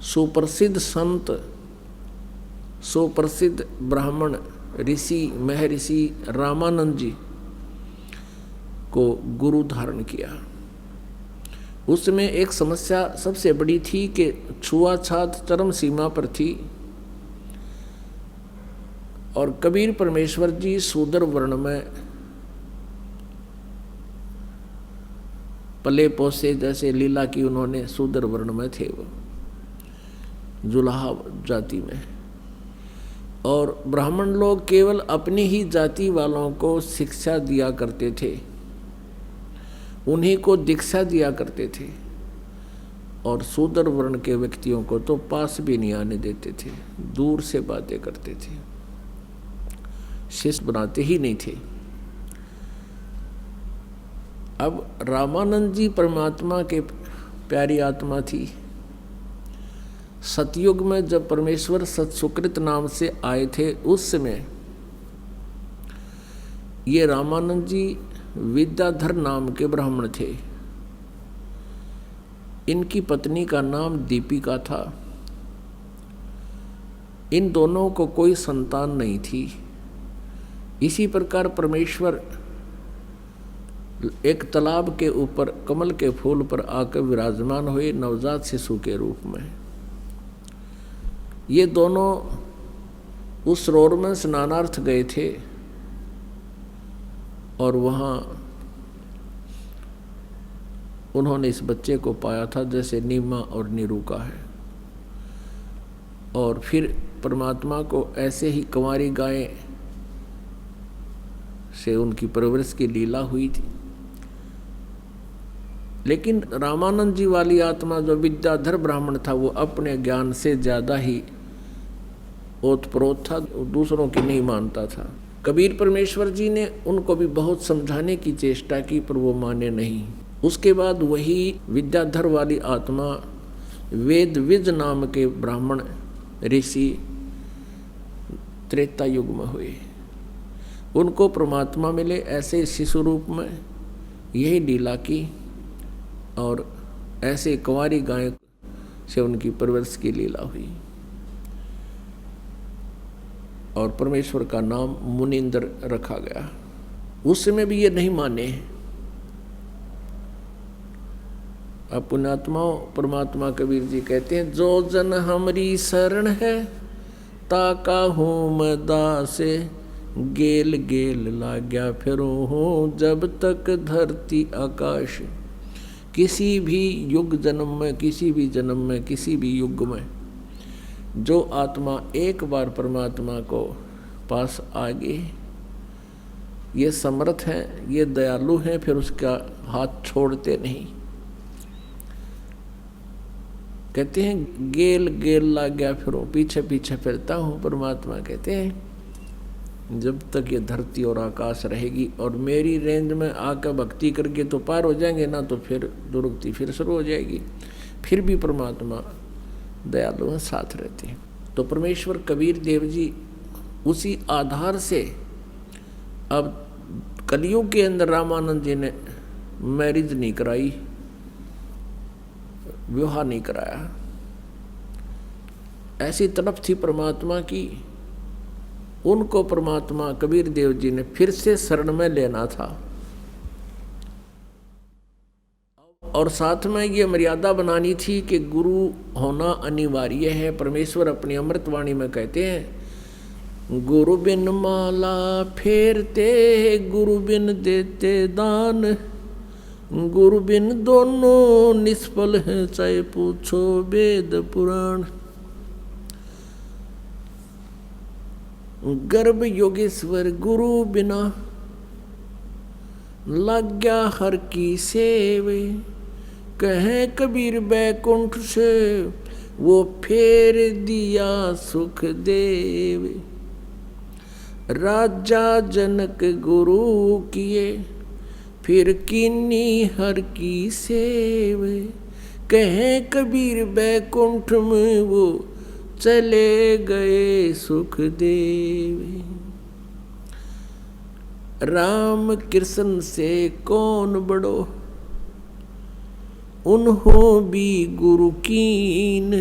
सुप्रसिद्ध संत, सुप्रसिद्ध ब्राह्मण ऋषि महर्षि रामानंद जी को गुरु धारण किया। उसमें एक समस्या सबसे बड़ी थी कि छुआछात चरम सीमा पर थी और कबीर परमेश्वर जी शूद्र वर्ण में पले पोसे, जैसे लीला की उन्होंने शूद्र वर्ण में थे, वो जुलाहा जाति में, और ब्राह्मण लोग केवल अपनी ही जाति वालों को शिक्षा दिया करते थे, उन्हीं को दीक्षा दिया करते थे, और शूद्र वर्ण के व्यक्तियों को तो पास भी नहीं आने देते थे, दूर से बातें करते थे, शिष्य बनाते ही नहीं थे। अब रामानंद जी परमात्मा के प्यारी आत्मा थी। सतयुग में जब परमेश्वर सत्सुकृत नाम से आए थे, उस समय ये रामानंद जी विद्याधर नाम के ब्राह्मण थे। इनकी पत्नी का नाम दीपिका था। इन दोनों को कोई संतान नहीं थी। इसी प्रकार परमेश्वर एक तालाब के ऊपर कमल के फूल पर आकर विराजमान हुए नवजात शिशु के रूप में। ये दोनों उस सरोवर में स्नानार्थ गए थे और वहाँ उन्होंने इस बच्चे को पाया था, जैसे नीमा और नीरू का है। और फिर परमात्मा को ऐसे ही कंवारी गाय से उनकी परवरिश की लीला हुई थी। लेकिन रामानंद जी वाली आत्मा जो विद्याधर ब्राह्मण था, वो अपने ज्ञान से ज़्यादा ही ओतप्रोत था, दूसरों की नहीं मानता था। कबीर परमेश्वर जी ने उनको भी बहुत समझाने की चेष्टा की, पर वो माने नहीं। उसके बाद वही विद्याधर वाली आत्मा वेदविज नाम के ब्राह्मण ऋषि त्रेता युग में हुए। उनको परमात्मा मिले ऐसे शिशु रूप में, यही लीला की, और ऐसे कुंवारी गाय से उनकी परवरिश की लीला हुई। और परमेश्वर का नाम मुनींद्र रखा गया। उस समय भी ये नहीं माने। अब पुण्यात्माओं, परमात्मा कबीर जी कहते हैं, जो जन हमारी शरण है ताका हूँ मैं दासे, गेल गेल लाग्या फिरो हूँ जब तक धरती आकाश। किसी भी युग जन्म में, किसी भी जन्म में, किसी भी युग में जो आत्मा एक बार परमात्मा को पास आ गई, ये समर्थ हैं, ये दयालु हैं, फिर उसका हाथ छोड़ते नहीं। कहते हैं गेल गेल ला गया फिरो, पीछे पीछे फिरता हूँ। परमात्मा कहते हैं जब तक ये धरती और आकाश रहेगी और मेरी रेंज में आकर भक्ति करके तो पार हो जाएंगे ना, तो फिर दुर्गति फिर शुरू हो जाएगी। फिर भी परमात्मा दयालु हैं, साथ रहते हैं। तो परमेश्वर कबीर देव जी उसी आधार से अब कलयुग के अंदर रामानंद जी ने मैरिज नहीं कराई, विवाह नहीं कराया। ऐसी तड़प थी परमात्मा की, उनको परमात्मा कबीर देव जी ने फिर से शरण में लेना था। और साथ में ये मर्यादा बनानी थी कि गुरु होना अनिवार्य है। परमेश्वर अपनी अमृतवाणी में कहते हैं, गुरु बिन माला फेरते, गुरु बिन देते दान, गुरु बिन दोनों निष्फल हैं, चाहे पूछो वेद पुराण। गर्भ योगेश्वर गुरु बिना लाग्या हर की सेवे, कहें कबीर बैकुंठ से वो फेर दिया सुख देव। राजा जनक गुरु किए फिर कीनी हर की सेवे, कहें कबीर बैकुंठ में वो चले गए सुख देव। राम कृष्ण से कौन बड़ो, उन्हों भी गुरु कीन,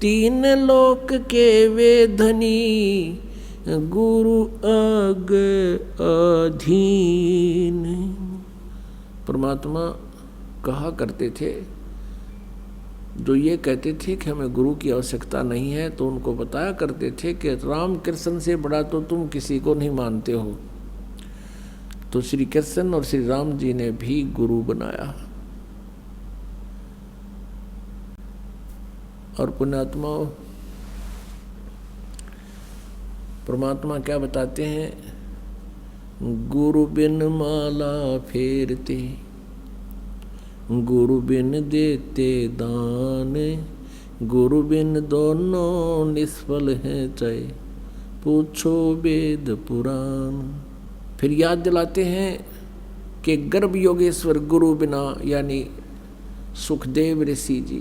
तीन लोक के वे धनी, गुरु आग अधीन। परमात्मा कहा करते थे, जो ये कहते थे कि हमें गुरु की आवश्यकता नहीं है, तो उनको बताया करते थे कि राम कृष्ण से बड़ा तो तुम किसी को नहीं मानते हो। तो श्री कृष्ण और श्री राम जी ने भी गुरु बनाया। और पुण्यात्माओं, परमात्मा क्या बताते हैं, गुरु बिन माला फेरते, गुरु बिन देते दान, गुरु बिन दोनों निष्फल हैं, चाहे पूछो वेद पुराण। फिर याद दिलाते हैं कि गर्भ योगेश्वर गुरु बिना, यानी सुखदेव ऋषि जी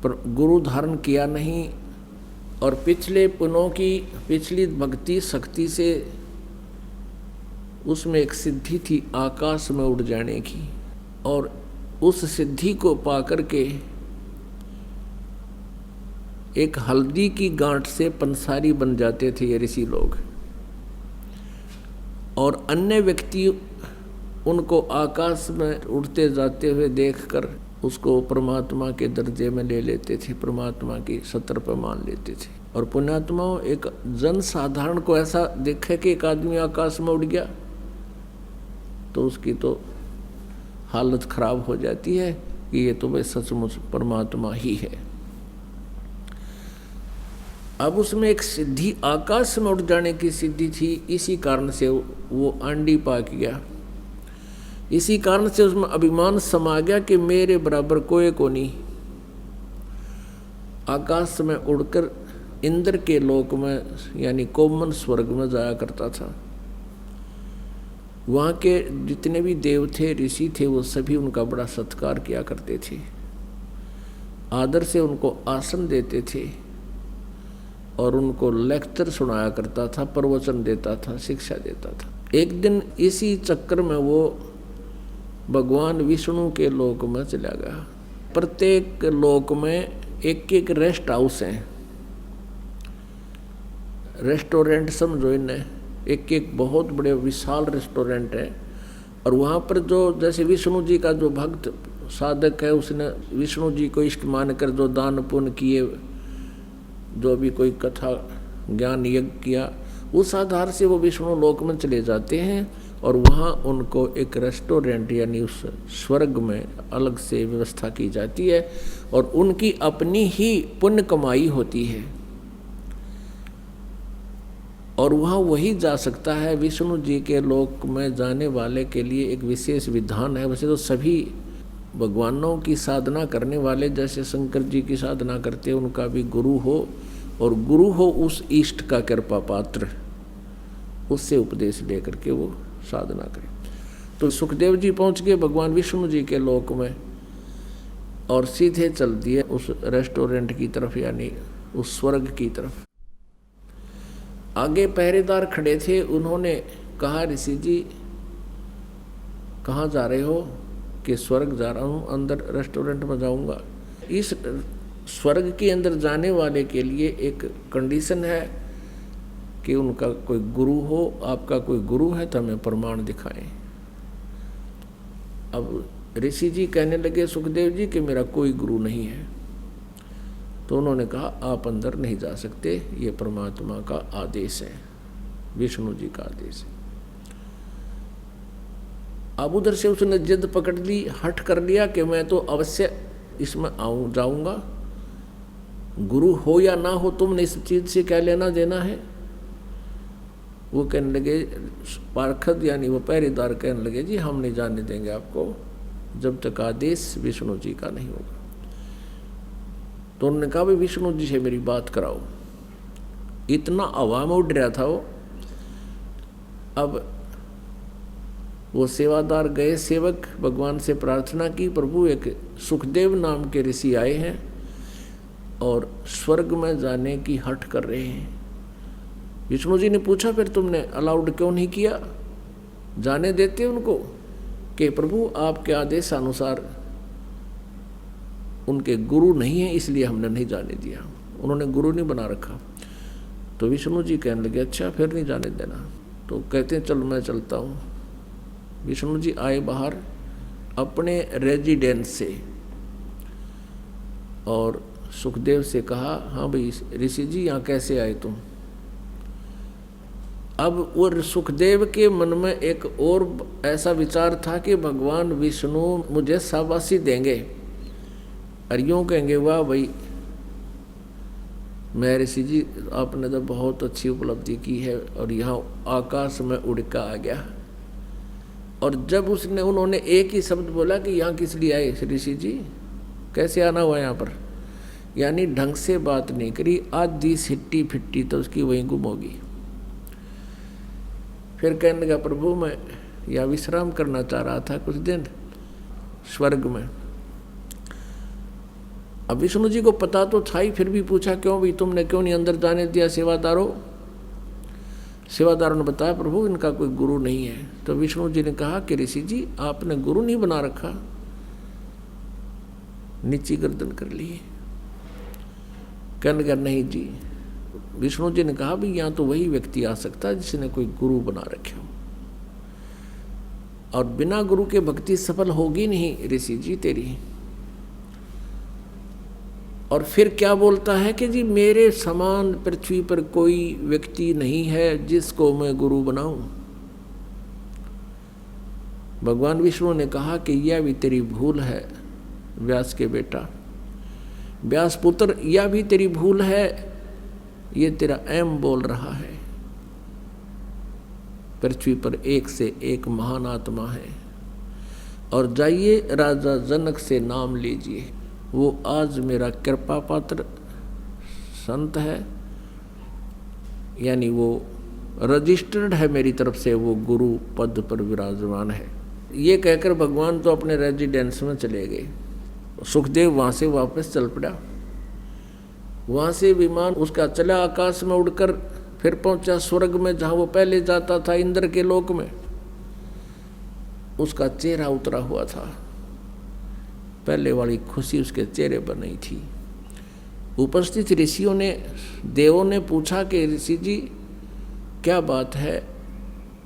पर गुरु धारण किया नहीं और पिछले पुनों की पिछली भक्ति शक्ति से उसमें एक सिद्धि थी आकाश में उड़ जाने की, और उस सिद्धि को पाकर के एक हल्दी की गांठ से पंसारी बन जाते थे ये ऋषि लोग, और अन्य व्यक्ति उनको आकाश में उड़ते जाते हुए देखकर उसको परमात्मा के दर्जे में ले लेते थे, परमात्मा की सत्तर पर मान लेते थे। और पुण्यात्माओं, एक जन साधारण को ऐसा देखे कि एक आदमी आकाश में उड़ गया तो उसकी तो हालत खराब हो जाती है कि ये तो भाई सचमुच परमात्मा ही है। अब उसमें एक सिद्धि आकाश में उड़ जाने की सिद्धि थी, इसी कारण से वो आंडी पाक गया, इसी कारण से उसमें अभिमान समा गया कि मेरे बराबर कोई को नहीं। आकाश में उड़कर इंद्र के लोक में यानी कोमन स्वर्ग में जाया करता था। वहाँ के जितने भी देव थे, ऋषि थे, वो सभी उनका बड़ा सत्कार किया करते थे, आदर से उनको आसन देते थे और उनको लेक्चर सुनाया करता था, प्रवचन देता था, शिक्षा देता था। एक दिन इसी चक्कर में वो भगवान विष्णु के लोक में चला गया। प्रत्येक लोक में एक एक रेस्ट हाउस हैं, रेस्टोरेंट समझो इन्हें, एक एक बहुत बड़े विशाल रेस्टोरेंट है। और वहाँ पर जो जैसे विष्णु जी का जो भक्त साधक है, उसने विष्णु जी को इष्ट मानकर जो दान पुण्य किए, जो भी कोई कथा ज्ञान यज्ञ किया, उस आधार से वो विष्णु लोक में चले जाते हैं और वहाँ उनको एक रेस्टोरेंट यानी उस स्वर्ग में अलग से व्यवस्था की जाती है और उनकी अपनी ही पुण्य कमाई होती है और वहाँ वही जा सकता है। विष्णु जी के लोक में जाने वाले के लिए एक विशेष विधान है। वैसे तो सभी भगवानों की साधना करने वाले जैसे शंकर जी की साधना करते हैं, उनका भी गुरु हो और गुरु हो उस इष्ट का कृपा पात्र, उससे उपदेश लेकर के वो साधना करें। तो सुखदेव जी पहुंच गए भगवान विष्णु जी के लोक में और सीधे चल दिए उस रेस्टोरेंट की तरफ यानी उस स्वर्ग की तरफ। आगे पहरेदार खड़े थे, उन्होंने कहा ऋषि जी कहाँ जा रहे हो? कि स्वर्ग जा रहा हूँ, अंदर रेस्टोरेंट में जाऊँगा। इस स्वर्ग के अंदर जाने वाले के लिए एक कंडीशन है कि उनका कोई गुरु हो, आपका कोई गुरु है तो हमें प्रमाण दिखाएं। अब ऋषि जी कहने लगे सुखदेव जी कि मेरा कोई गुरु नहीं है। तो उन्होंने कहा आप अंदर नहीं जा सकते, ये परमात्मा का आदेश है, विष्णु जी का आदेश है। अब उधर से उसने जिद पकड़ ली, हट कर लिया कि मैं तो अवश्य इसमें जाऊंगा, गुरु हो या ना हो तुमने इस चीज से क्या लेना देना है। वो कहने लगे, पार्षद यानी वो पहरेदार कहने लगे जी हम नहीं जाने देंगे आपको जब तक आदेश विष्णु जी का नहीं होगा। तो उन्होंने कहा भाई विष्णु जी से मेरी बात कराओ। इतना हवा में उड़ रहा था वो। अब वो सेवादार गए, सेवक भगवान से प्रार्थना की, प्रभु एक सुखदेव नाम के ऋषि आए हैं और स्वर्ग में जाने की हट कर रहे हैं। विष्णु जी ने पूछा फिर तुमने अलाउड क्यों नहीं किया, जाने देते उनको? कि प्रभु आपके आदेशानुसार उनके गुरु नहीं है इसलिए हमने नहीं जाने दिया, उन्होंने गुरु नहीं बना रखा। तो विष्णु जी कहने लगे अच्छा फिर नहीं जाने देना। तो कहते हैं चलो मैं चलता हूँ। विष्णु जी आए बाहर अपने रेजिडेंस से और सुखदेव से कहा हाँ भाई ऋषि जी यहाँ कैसे आए तुम? अब वो सुखदेव के मन में एक और ऐसा विचार था कि भगवान विष्णु मुझे शाबाशी देंगे और यूँ कहेंगे वाह भाई मैं ऋषि जी आपने तो बहुत अच्छी उपलब्धि की है और यहाँ आकाश में उड़ कर आ गया। और जब उन्होंने एक ही शब्द बोला कि यहाँ किस लिए आए ऋषि जी, कैसे आना हुआ यहाँ पर, यानी ढंग से बात नहीं करी, आधी सिट्टी फिट्टी तो उसकी वहीं गुम होगी। फिर कहने लगा प्रभु मैं यहाँ विश्राम करना चाह रहा था कुछ दिन, स्वर्ग में। अब विष्णु जी को पता तो था ही, फिर भी पूछा क्यों भाई तुमने क्यों नहीं अंदर जाने दिया सेवादारों? सेवादारों ने बताया प्रभु इनका कोई गुरु नहीं है। तो विष्णु जी ने कहा कि ऋषि जी आपने गुरु नहीं बना रखा, नीची गर्दन कर लिए। कहने लगा नहीं जी। विष्णु जी ने कहा भी यहाँ तो वही व्यक्ति आ सकता है जिसने कोई गुरु बना रखे हो, और बिना गुरु के भक्ति सफल होगी नहीं ऋषि जी तेरी। और फिर क्या बोलता है कि जी मेरे समान पृथ्वी पर कोई व्यक्ति नहीं है जिसको मैं गुरु बनाऊं। भगवान विष्णु ने कहा कि यह भी तेरी भूल है व्यास के बेटा, व्यास पुत्र, यह भी तेरी भूल है, ये तेरा एम बोल रहा है। पृथ्वी पर एक से एक महान आत्मा है, और जाइए राजा जनक से नाम लीजिए, वो आज मेरा कृपा पात्र संत है, यानी वो रजिस्टर्ड है मेरी तरफ से, वो गुरु पद पर विराजमान है। ये कहकर भगवान तो अपने रेजिडेंस में चले गए। सुखदेव वहाँ से वापस चल पड़ा। वहाँ से विमान उसका चला आकाश में उड़कर फिर पहुँचा स्वर्ग में, जहाँ वो पहले जाता था इंद्र के लोक में। उसका चेहरा उतरा हुआ था, पहले वाली खुशी उसके चेहरे पर नहीं थी। उपस्थित ऋषियों ने, देवों ने पूछा कि ऋषि जी क्या बात है,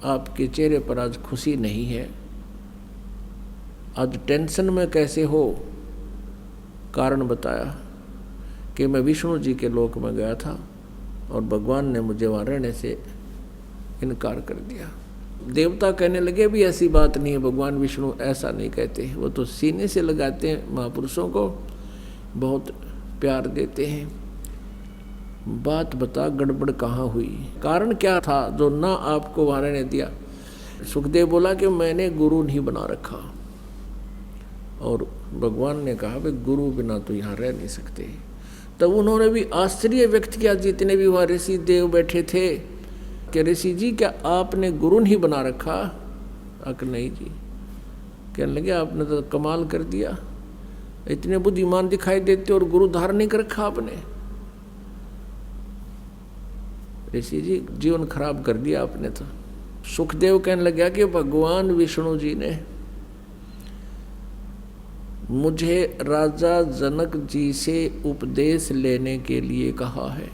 आपके चेहरे पर आज खुशी नहीं है, आज टेंशन में कैसे हो? कारण बताया कि मैं विष्णु जी के लोक में गया था और भगवान ने मुझे वहाँ रहने से इनकार कर दिया। देवता कहने लगे भी ऐसी बात नहीं है, भगवान विष्णु ऐसा नहीं कहते, वो तो सीने से लगाते हैं महापुरुषों को, बहुत प्यार देते हैं। बात बता गड़बड़ कहाँ हुई, कारण क्या था जो ना आपको वहाँ रहने दिया? सुखदेव बोला कि मैंने गुरु नहीं बना रखा, और भगवान ने कहा भाई गुरु बिना तो यहाँ रह नहीं सकते। तब उन्होंने भी आश्चर्य व्यक्त किया, जितने भी वहाँ ऋषि देव बैठे थे, कि ऋषि जी क्या आपने गुरु नहीं बना रखा? अक नहीं जी। कहने लगे आपने तो कमाल कर दिया, इतने बुद्धिमान दिखाई देते और गुरु धारण नहीं कर रखा आपने। ऋषि जी जीवन खराब कर दिया आपने तो। सुखदेव कहने लगा कि भगवान विष्णु जी ने मुझे राजा जनक जी से उपदेश लेने के लिए कहा है।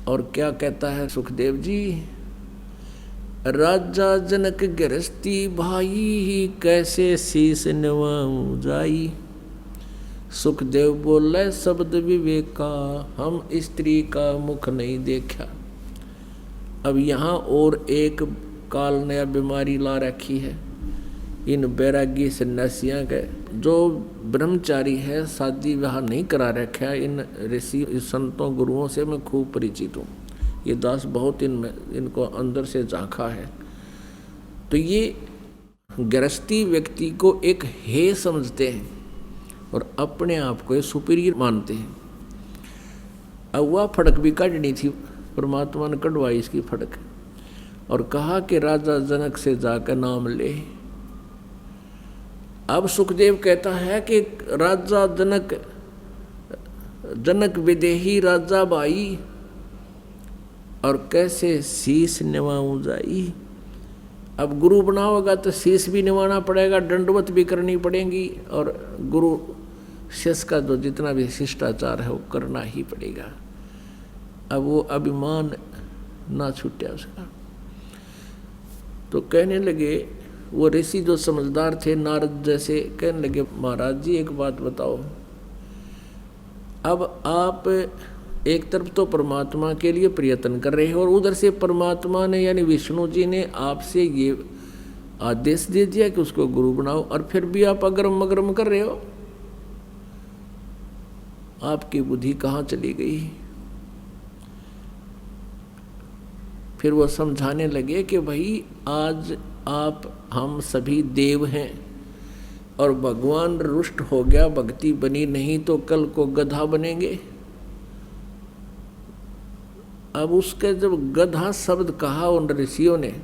और क्या कहता है सुखदेव जी? राजा जनक गृहस्थी भाई, कैसे शीस नवाऊं जाई। सुखदेव बोले शब्द विवेका, हम स्त्री का मुख नहीं देखा। अब यहाँ और एक काल नया बीमारी ला रखी है इन बैरागी सन्यासियाँ के। जो ब्रह्मचारी है, शादी विवाह नहीं करा रखा है, इन ऋषि संतों गुरुओं से मैं खूब परिचित हूँ। ये दास बहुत इनको अंदर से झांका है। तो ये गृहस्थी व्यक्ति को एक हे समझते हैं और अपने आप को सुपीरियर मानते हैं। अब वह फड़क भी काटनी थी, परमात्मा ने कटवाई इसकी फड़क, और कहा कि राजा जनक से जाकर नाम ले। अब सुखदेव कहता है कि राजा जनक विदेही राजा भाई, और कैसे शीश निवाऊं जाई। अब गुरु बनाओगा तो शीश भी निवाना पड़ेगा, दंडवत भी करनी पड़ेगी, और गुरु शिष्य का जो जितना भी शिष्टाचार है वो करना ही पड़ेगा। अब वो अभिमान ना छूटे उसका। तो कहने लगे वो ऋषि जो समझदार थे, नारद जैसे, कहने लगे महाराज जी एक बात बताओ, अब आप एक तरफ तो परमात्मा के लिए प्रयत्न कर रहे हो और उधर से परमात्मा ने यानी विष्णु जी ने आपसे ये आदेश दे दिया कि उसको गुरु बनाओ, और फिर भी आप अगरम मगरम कर रहे हो। आपकी बुद्धि कहाँ चली गई? फिर वो समझाने लगे कि भाई आज आप हम सभी देव हैं और भगवान रुष्ट हो गया, भक्ति बनी नहीं तो कल को गधा बनेंगे। अब उसके जब गधा शब्द कहा उन ऋषियों ने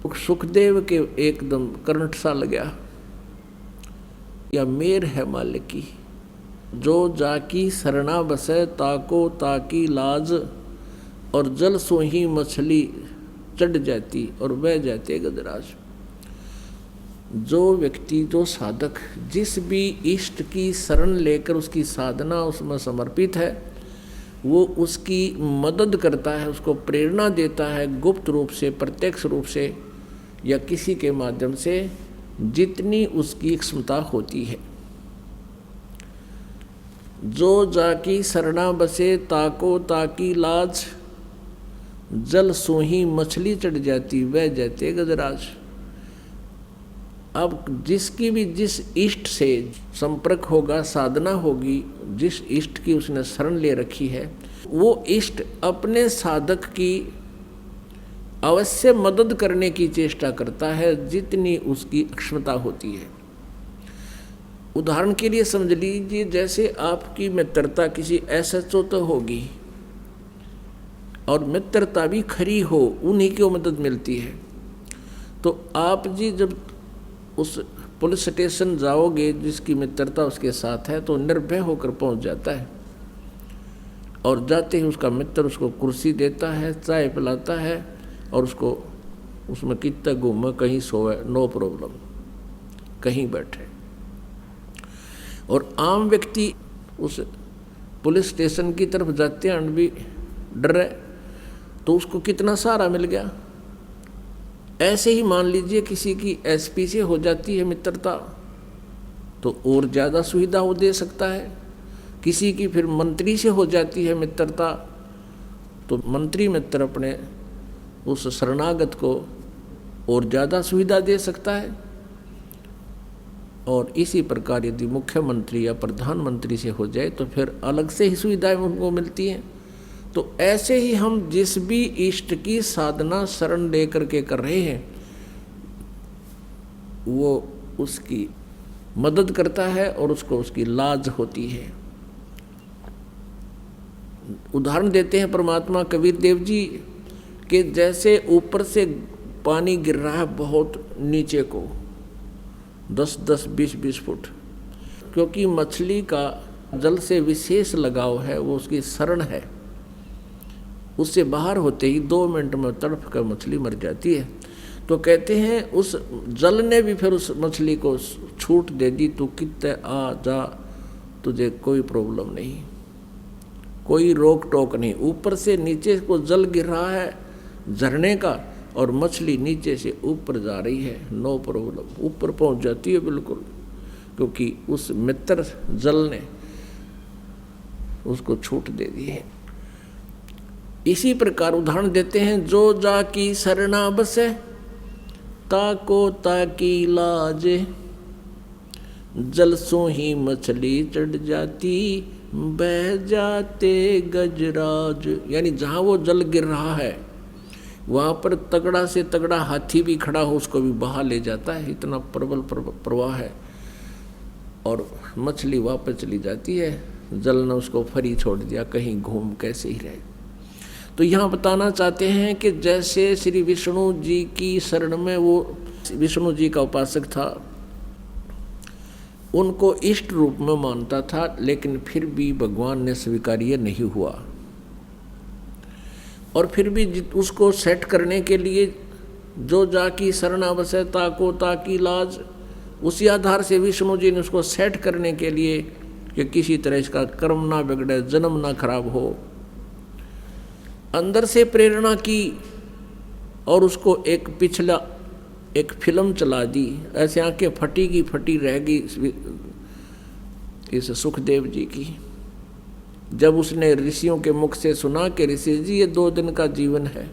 सुखदेव के एकदम करंट सा लग गया, या मेर है मालिक की, जो जाकी शरणा बसे ताको ताकी लाज, और जल सोही मछली चढ़ जाती और बह जाते गजराज। जो व्यक्ति, जो साधक जिस भी इष्ट की शरण लेकर उसकी साधना उसमें समर्पित है, वो उसकी मदद करता है, उसको प्रेरणा देता है, गुप्त रूप से, प्रत्यक्ष रूप से या किसी के माध्यम से, जितनी उसकी क्षमता होती है। जो जाकी शरणा बसे ताको ताकी लाज, जल सोही मछली चढ़ जाती वह जाते गजराज। अब जिसकी भी जिस इष्ट से संपर्क होगा, साधना होगी, जिस इष्ट की उसने शरण ले रखी है, वो इष्ट अपने साधक की अवश्य मदद करने की चेष्टा करता है, जितनी उसकी क्षमता होती है। उदाहरण के लिए समझ लीजिए, जैसे आपकी मित्रता किसी एसएचओ तो होगी और मित्रता भी खरी हो, उन्हीं को मदद मिलती है। तो आप जी जब उस पुलिस स्टेशन जाओगे जिसकी मित्रता उसके साथ है, तो निर्भय होकर पहुंच जाता है, और जाते ही उसका मित्र उसको कुर्सी देता है, चाय पिलाता है, और उसको उसमें कितना घूमे, कहीं सोए, नो प्रॉब्लम, कहीं बैठे। और आम व्यक्ति उस पुलिस स्टेशन की तरफ जाते हैं भी डरे, तो उसको कितना सहारा मिल गया। ऐसे ही मान लीजिए किसी की एसपी से हो जाती है मित्रता, तो और ज़्यादा सुविधा वो दे सकता है। किसी की फिर मंत्री से हो जाती है मित्रता, तो मंत्री मित्र अपने उस शरणागत को और ज़्यादा सुविधा दे सकता है। और इसी प्रकार यदि मुख्यमंत्री या प्रधानमंत्री से हो जाए तो फिर अलग से ही सुविधाएं उनको मिलती हैं। तो ऐसे ही हम जिस भी इष्ट की साधना शरण लेकर के कर रहे हैं, वो उसकी मदद करता है और उसको उसकी लाज होती है। उदाहरण देते हैं परमात्मा कबीर देव जी के, जैसे ऊपर से पानी गिर रहा है बहुत नीचे को 10-10, 20-20 फुट, क्योंकि मछली का जल से विशेष लगाव है, वो उसकी शरण है। उससे बाहर होते ही 2 मिनट में तड़प कर मछली मर जाती है। तो कहते हैं उस जल ने भी फिर उस मछली को छूट दे दी, तू कितने आ जा, तुझे कोई प्रॉब्लम नहीं, कोई रोक टोक नहीं। ऊपर से नीचे को जल गिर रहा है झरने का, और मछली नीचे से ऊपर जा रही है, नो प्रॉब्लम, ऊपर पहुंच जाती है बिल्कुल, क्योंकि उस मित्र जल ने उसको छूट दे दी है। इसी प्रकार उदाहरण देते हैं, जो जाकी शरणा बसे ताको ताकी लाज, जल सो ही मछली चढ़ जाती बह जाते गजराज। यानी जहाँ वो जल गिर रहा है वहाँ पर तगड़ा से तगड़ा हाथी भी खड़ा हो उसको भी बहा ले जाता है, इतना प्रबल प्रवाह है, और मछली वापस चली जाती है। जल ने उसको फरी छोड़ दिया, कहीं घूम कैसे ही रहे। तो यहाँ बताना चाहते हैं कि जैसे श्री विष्णु जी की शरण में वो विष्णु जी का उपासक था, उनको इष्ट रूप में मानता था, लेकिन फिर भी भगवान ने स्वीकार्य नहीं हुआ। और फिर भी उसको सेट करने के लिए जो जाकी शरणा बसे ताको ताकी लाज, उसी आधार से विष्णु जी ने उसको सेट करने के लिए कि किसी तरह इसका कर्म ना बिगड़े, जन्म ना खराब हो, अंदर से प्रेरणा की और उसको एक फिल्म चला दी। ऐसे आंखें फटी की फटी रहेगी इस सुखदेव जी की। जब उसने ऋषियों के मुख से सुना कि ऋषि जी ये 2 दिन का जीवन है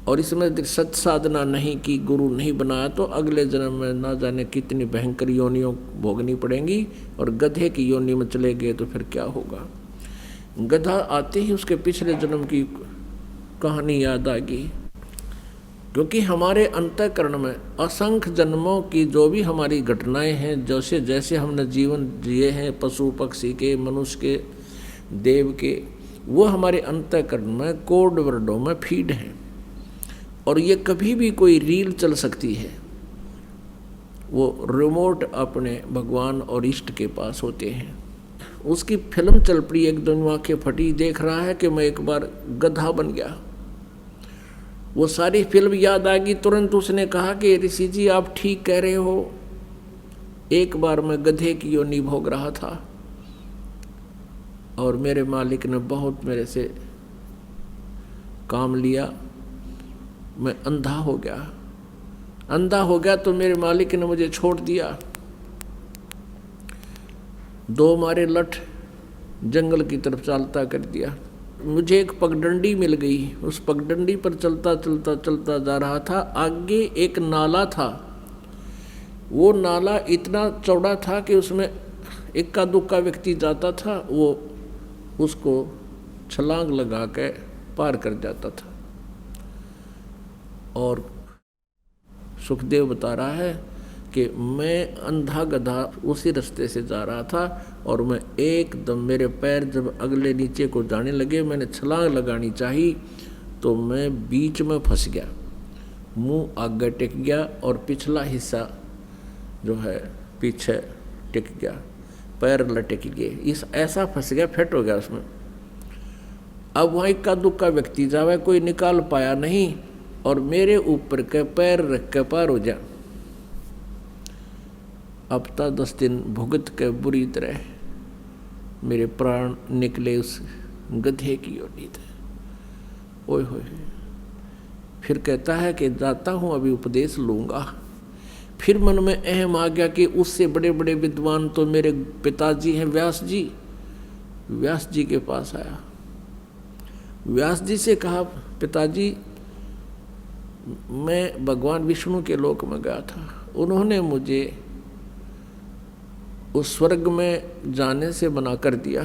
और इसमें सत साधना नहीं की, गुरु नहीं बनाया, तो अगले जन्म में ना जाने कितनी भयंकर योनियों भोगनी पड़ेंगी, और गधे की योनि में चले गए तो फिर क्या होगा। गधा आते ही उसके पिछले जन्म की कहानी याद आ गई, क्योंकि हमारे अंतःकरण में असंख्य जन्मों की जो भी हमारी घटनाएं हैं, जैसे जैसे हमने जीवन जिए हैं, पशु पक्षी के, मनुष्य के, देव के, वो हमारे अंतःकरण में कोड वर्डों में फीड हैं। और ये कभी भी कोई रील चल सकती है। वो रिमोट अपने भगवान और इष्ट के पास होते हैं। उसकी फिल्म चल पड़ी, एक दिन आंखें फटी, देख रहा है कि मैं एक बार गधा बन गया। वो सारी फिल्म याद आ गई। तुरंत उसने कहा कि ऋषि जी आप ठीक कह रहे हो, एक बार मैं गधे की योनि भोग रहा था और मेरे मालिक ने बहुत मेरे से काम लिया, मैं अंधा हो गया। अंधा हो गया तो मेरे मालिक ने मुझे छोड़ दिया। 2 मारे लठ जंगल की तरफ चालता कर दिया। मुझे एक पगडंडी मिल गई, उस पगडंडी पर चलता चलता चलता जा रहा था। आगे एक नाला था, वो नाला इतना चौड़ा था कि उसमें इक्का दुक्का व्यक्ति जाता था, वो उसको छलांग लगा के पार कर जाता था। और सुखदेव बता रहा है कि मैं अंधा गधा उसी रास्ते से जा रहा था और मैं एकदम, मेरे पैर जब अगले नीचे को जाने लगे, मैंने छलांग लगानी चाहिए तो मैं बीच में फंस गया, मुंह आगे टिक गया और पिछला हिस्सा जो है पीछे टिक गया, पैर लटक गए, इस ऐसा फंस गया, फिट हो गया उसमें। अब वहाँ इक्का दुक्का व्यक्ति जावे, कोई निकाल पाया नहीं और मेरे ऊपर के पैर रख के पार हो जा। हफ्ता 10 दिन भुगत के बुरी तरह मेरे प्राण निकले उस गधे की योनि से। ओए होए। फिर कहता है कि जाता हूँ, अभी उपदेश लूँगा। फिर मन में अहम आ गया कि उससे बड़े बड़े विद्वान तो मेरे पिताजी हैं व्यास जी। व्यास जी के पास आया, व्यास जी से कहा पिताजी मैं भगवान विष्णु के लोक में गया था, उन्होंने मुझे उस स्वर्ग में जाने से मना कर दिया।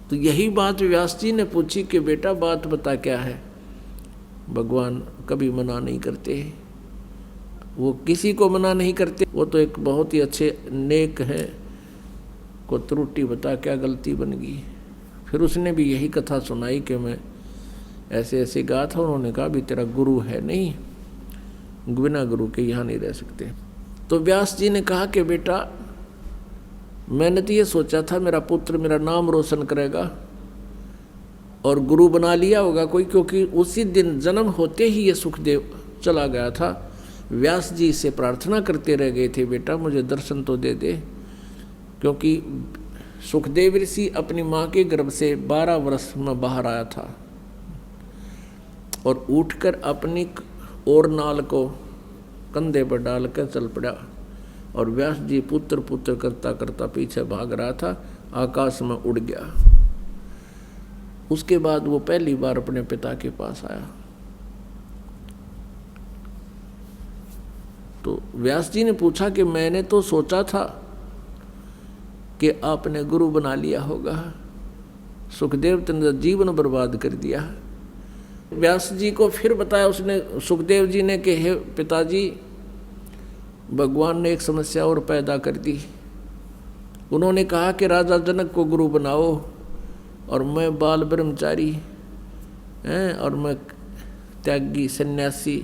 तो यही बात व्यास जी ने पूछी कि बेटा बात बता क्या है। भगवान कभी मना नहीं करते, वो किसी को मना नहीं करते, वो तो एक बहुत ही अच्छे नेक हैं, को त्रुटि बता क्या गलती बन गई। फिर उसने भी यही कथा सुनाई कि मैं ऐसे ऐसे कहा था। उन्होंने कहा भी तेरा गुरु है नहीं, बिना गुरु के यहाँ नहीं रह सकते। तो व्यास जी ने कहा कि बेटा मैंने तो ये सोचा था मेरा पुत्र मेरा नाम रोशन करेगा और गुरु बना लिया होगा कोई, क्योंकि उसी दिन जन्म होते ही ये सुखदेव चला गया था। व्यास जी से प्रार्थना करते रह गए थे बेटा मुझे दर्शन तो दे दे, क्योंकि सुखदेव ऋषि अपनी माँ के गर्भ से 12 वर्ष में बाहर आया था और उठकर अपनी और नाल को कंधे पर डालकर चल पड़ा और व्यास जी पुत्र पुत्र करता करता पीछे भाग रहा था, आकाश में उड़ गया। उसके बाद वो पहली बार अपने पिता के पास आया। तो व्यास जी ने पूछा कि मैंने तो सोचा था कि आपने गुरु बना लिया होगा, सुखदेव तेरा जीवन बर्बाद कर दिया। व्यास जी को फिर बताया उसने, सुखदेव जी ने कि हे पिताजी भगवान ने एक समस्या और पैदा कर दी। उन्होंने कहा कि राजा जनक को गुरु बनाओ और मैं बाल ब्रह्मचारी हैं और मैं त्यागी सन्यासी,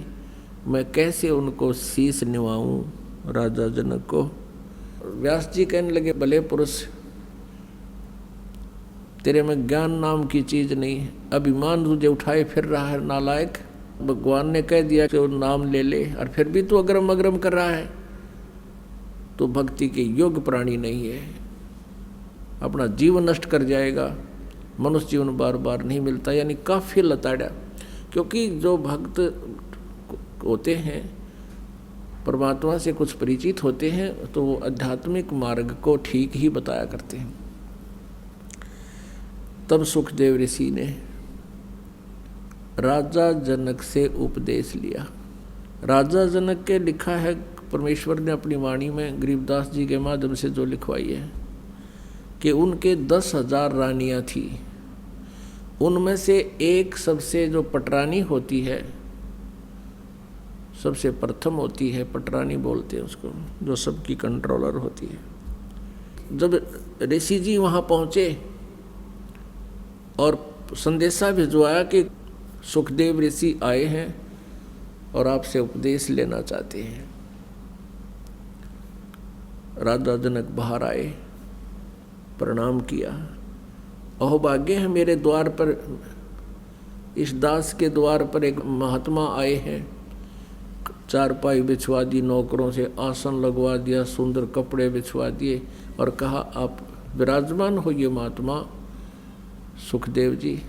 मैं कैसे उनको शीश निभाऊं राजा जनक को। व्यास जी कहने लगे भले पुरुष तेरे में ज्ञान नाम की चीज नहीं, अभिमान तुझे उठाए फिर रहा है नालायक। भगवान ने कह दिया कि वो नाम ले ले और फिर भी तू अग्रम अग्रम कर रहा है, तो भक्ति के योग्य प्राणी नहीं है, अपना जीवन नष्ट कर जाएगा। मनुष्य जीवन बार बार नहीं मिलता, यानी काफी लताड़ा। क्योंकि जो भक्त होते हैं परमात्मा से कुछ परिचित होते हैं तो वो आध्यात्मिक मार्ग को ठीक ही बताया करते हैं। तब सुखदेव ऋषि ने राजा जनक से उपदेश लिया। राजा जनक के लिखा है परमेश्वर ने अपनी वाणी में गरीबदास जी के माध्यम से जो लिखवाई है कि उनके 10,000 रानियां थी, उनमें से एक सबसे जो पटरानी होती है, सबसे प्रथम होती है, पटरानी बोलते हैं उसको, जो सबकी कंट्रोलर होती है। जब ऋषि जी वहाँ पहुँचे और संदेशा भिजवाया कि सुखदेव ऋषि आए हैं और आपसे उपदेश लेना चाहते हैं। राजा जनक बाहर आए, प्रणाम किया। अहोभाग्य है मेरे द्वार पर, इस दास के द्वार पर एक महात्मा आए हैं। चारपाई बिछवा दी, नौकरों से आसन लगवा दिया, सुंदर कपड़े बिछवा दिए और कहा आप विराजमान होइए महात्मा सुखदेव जी।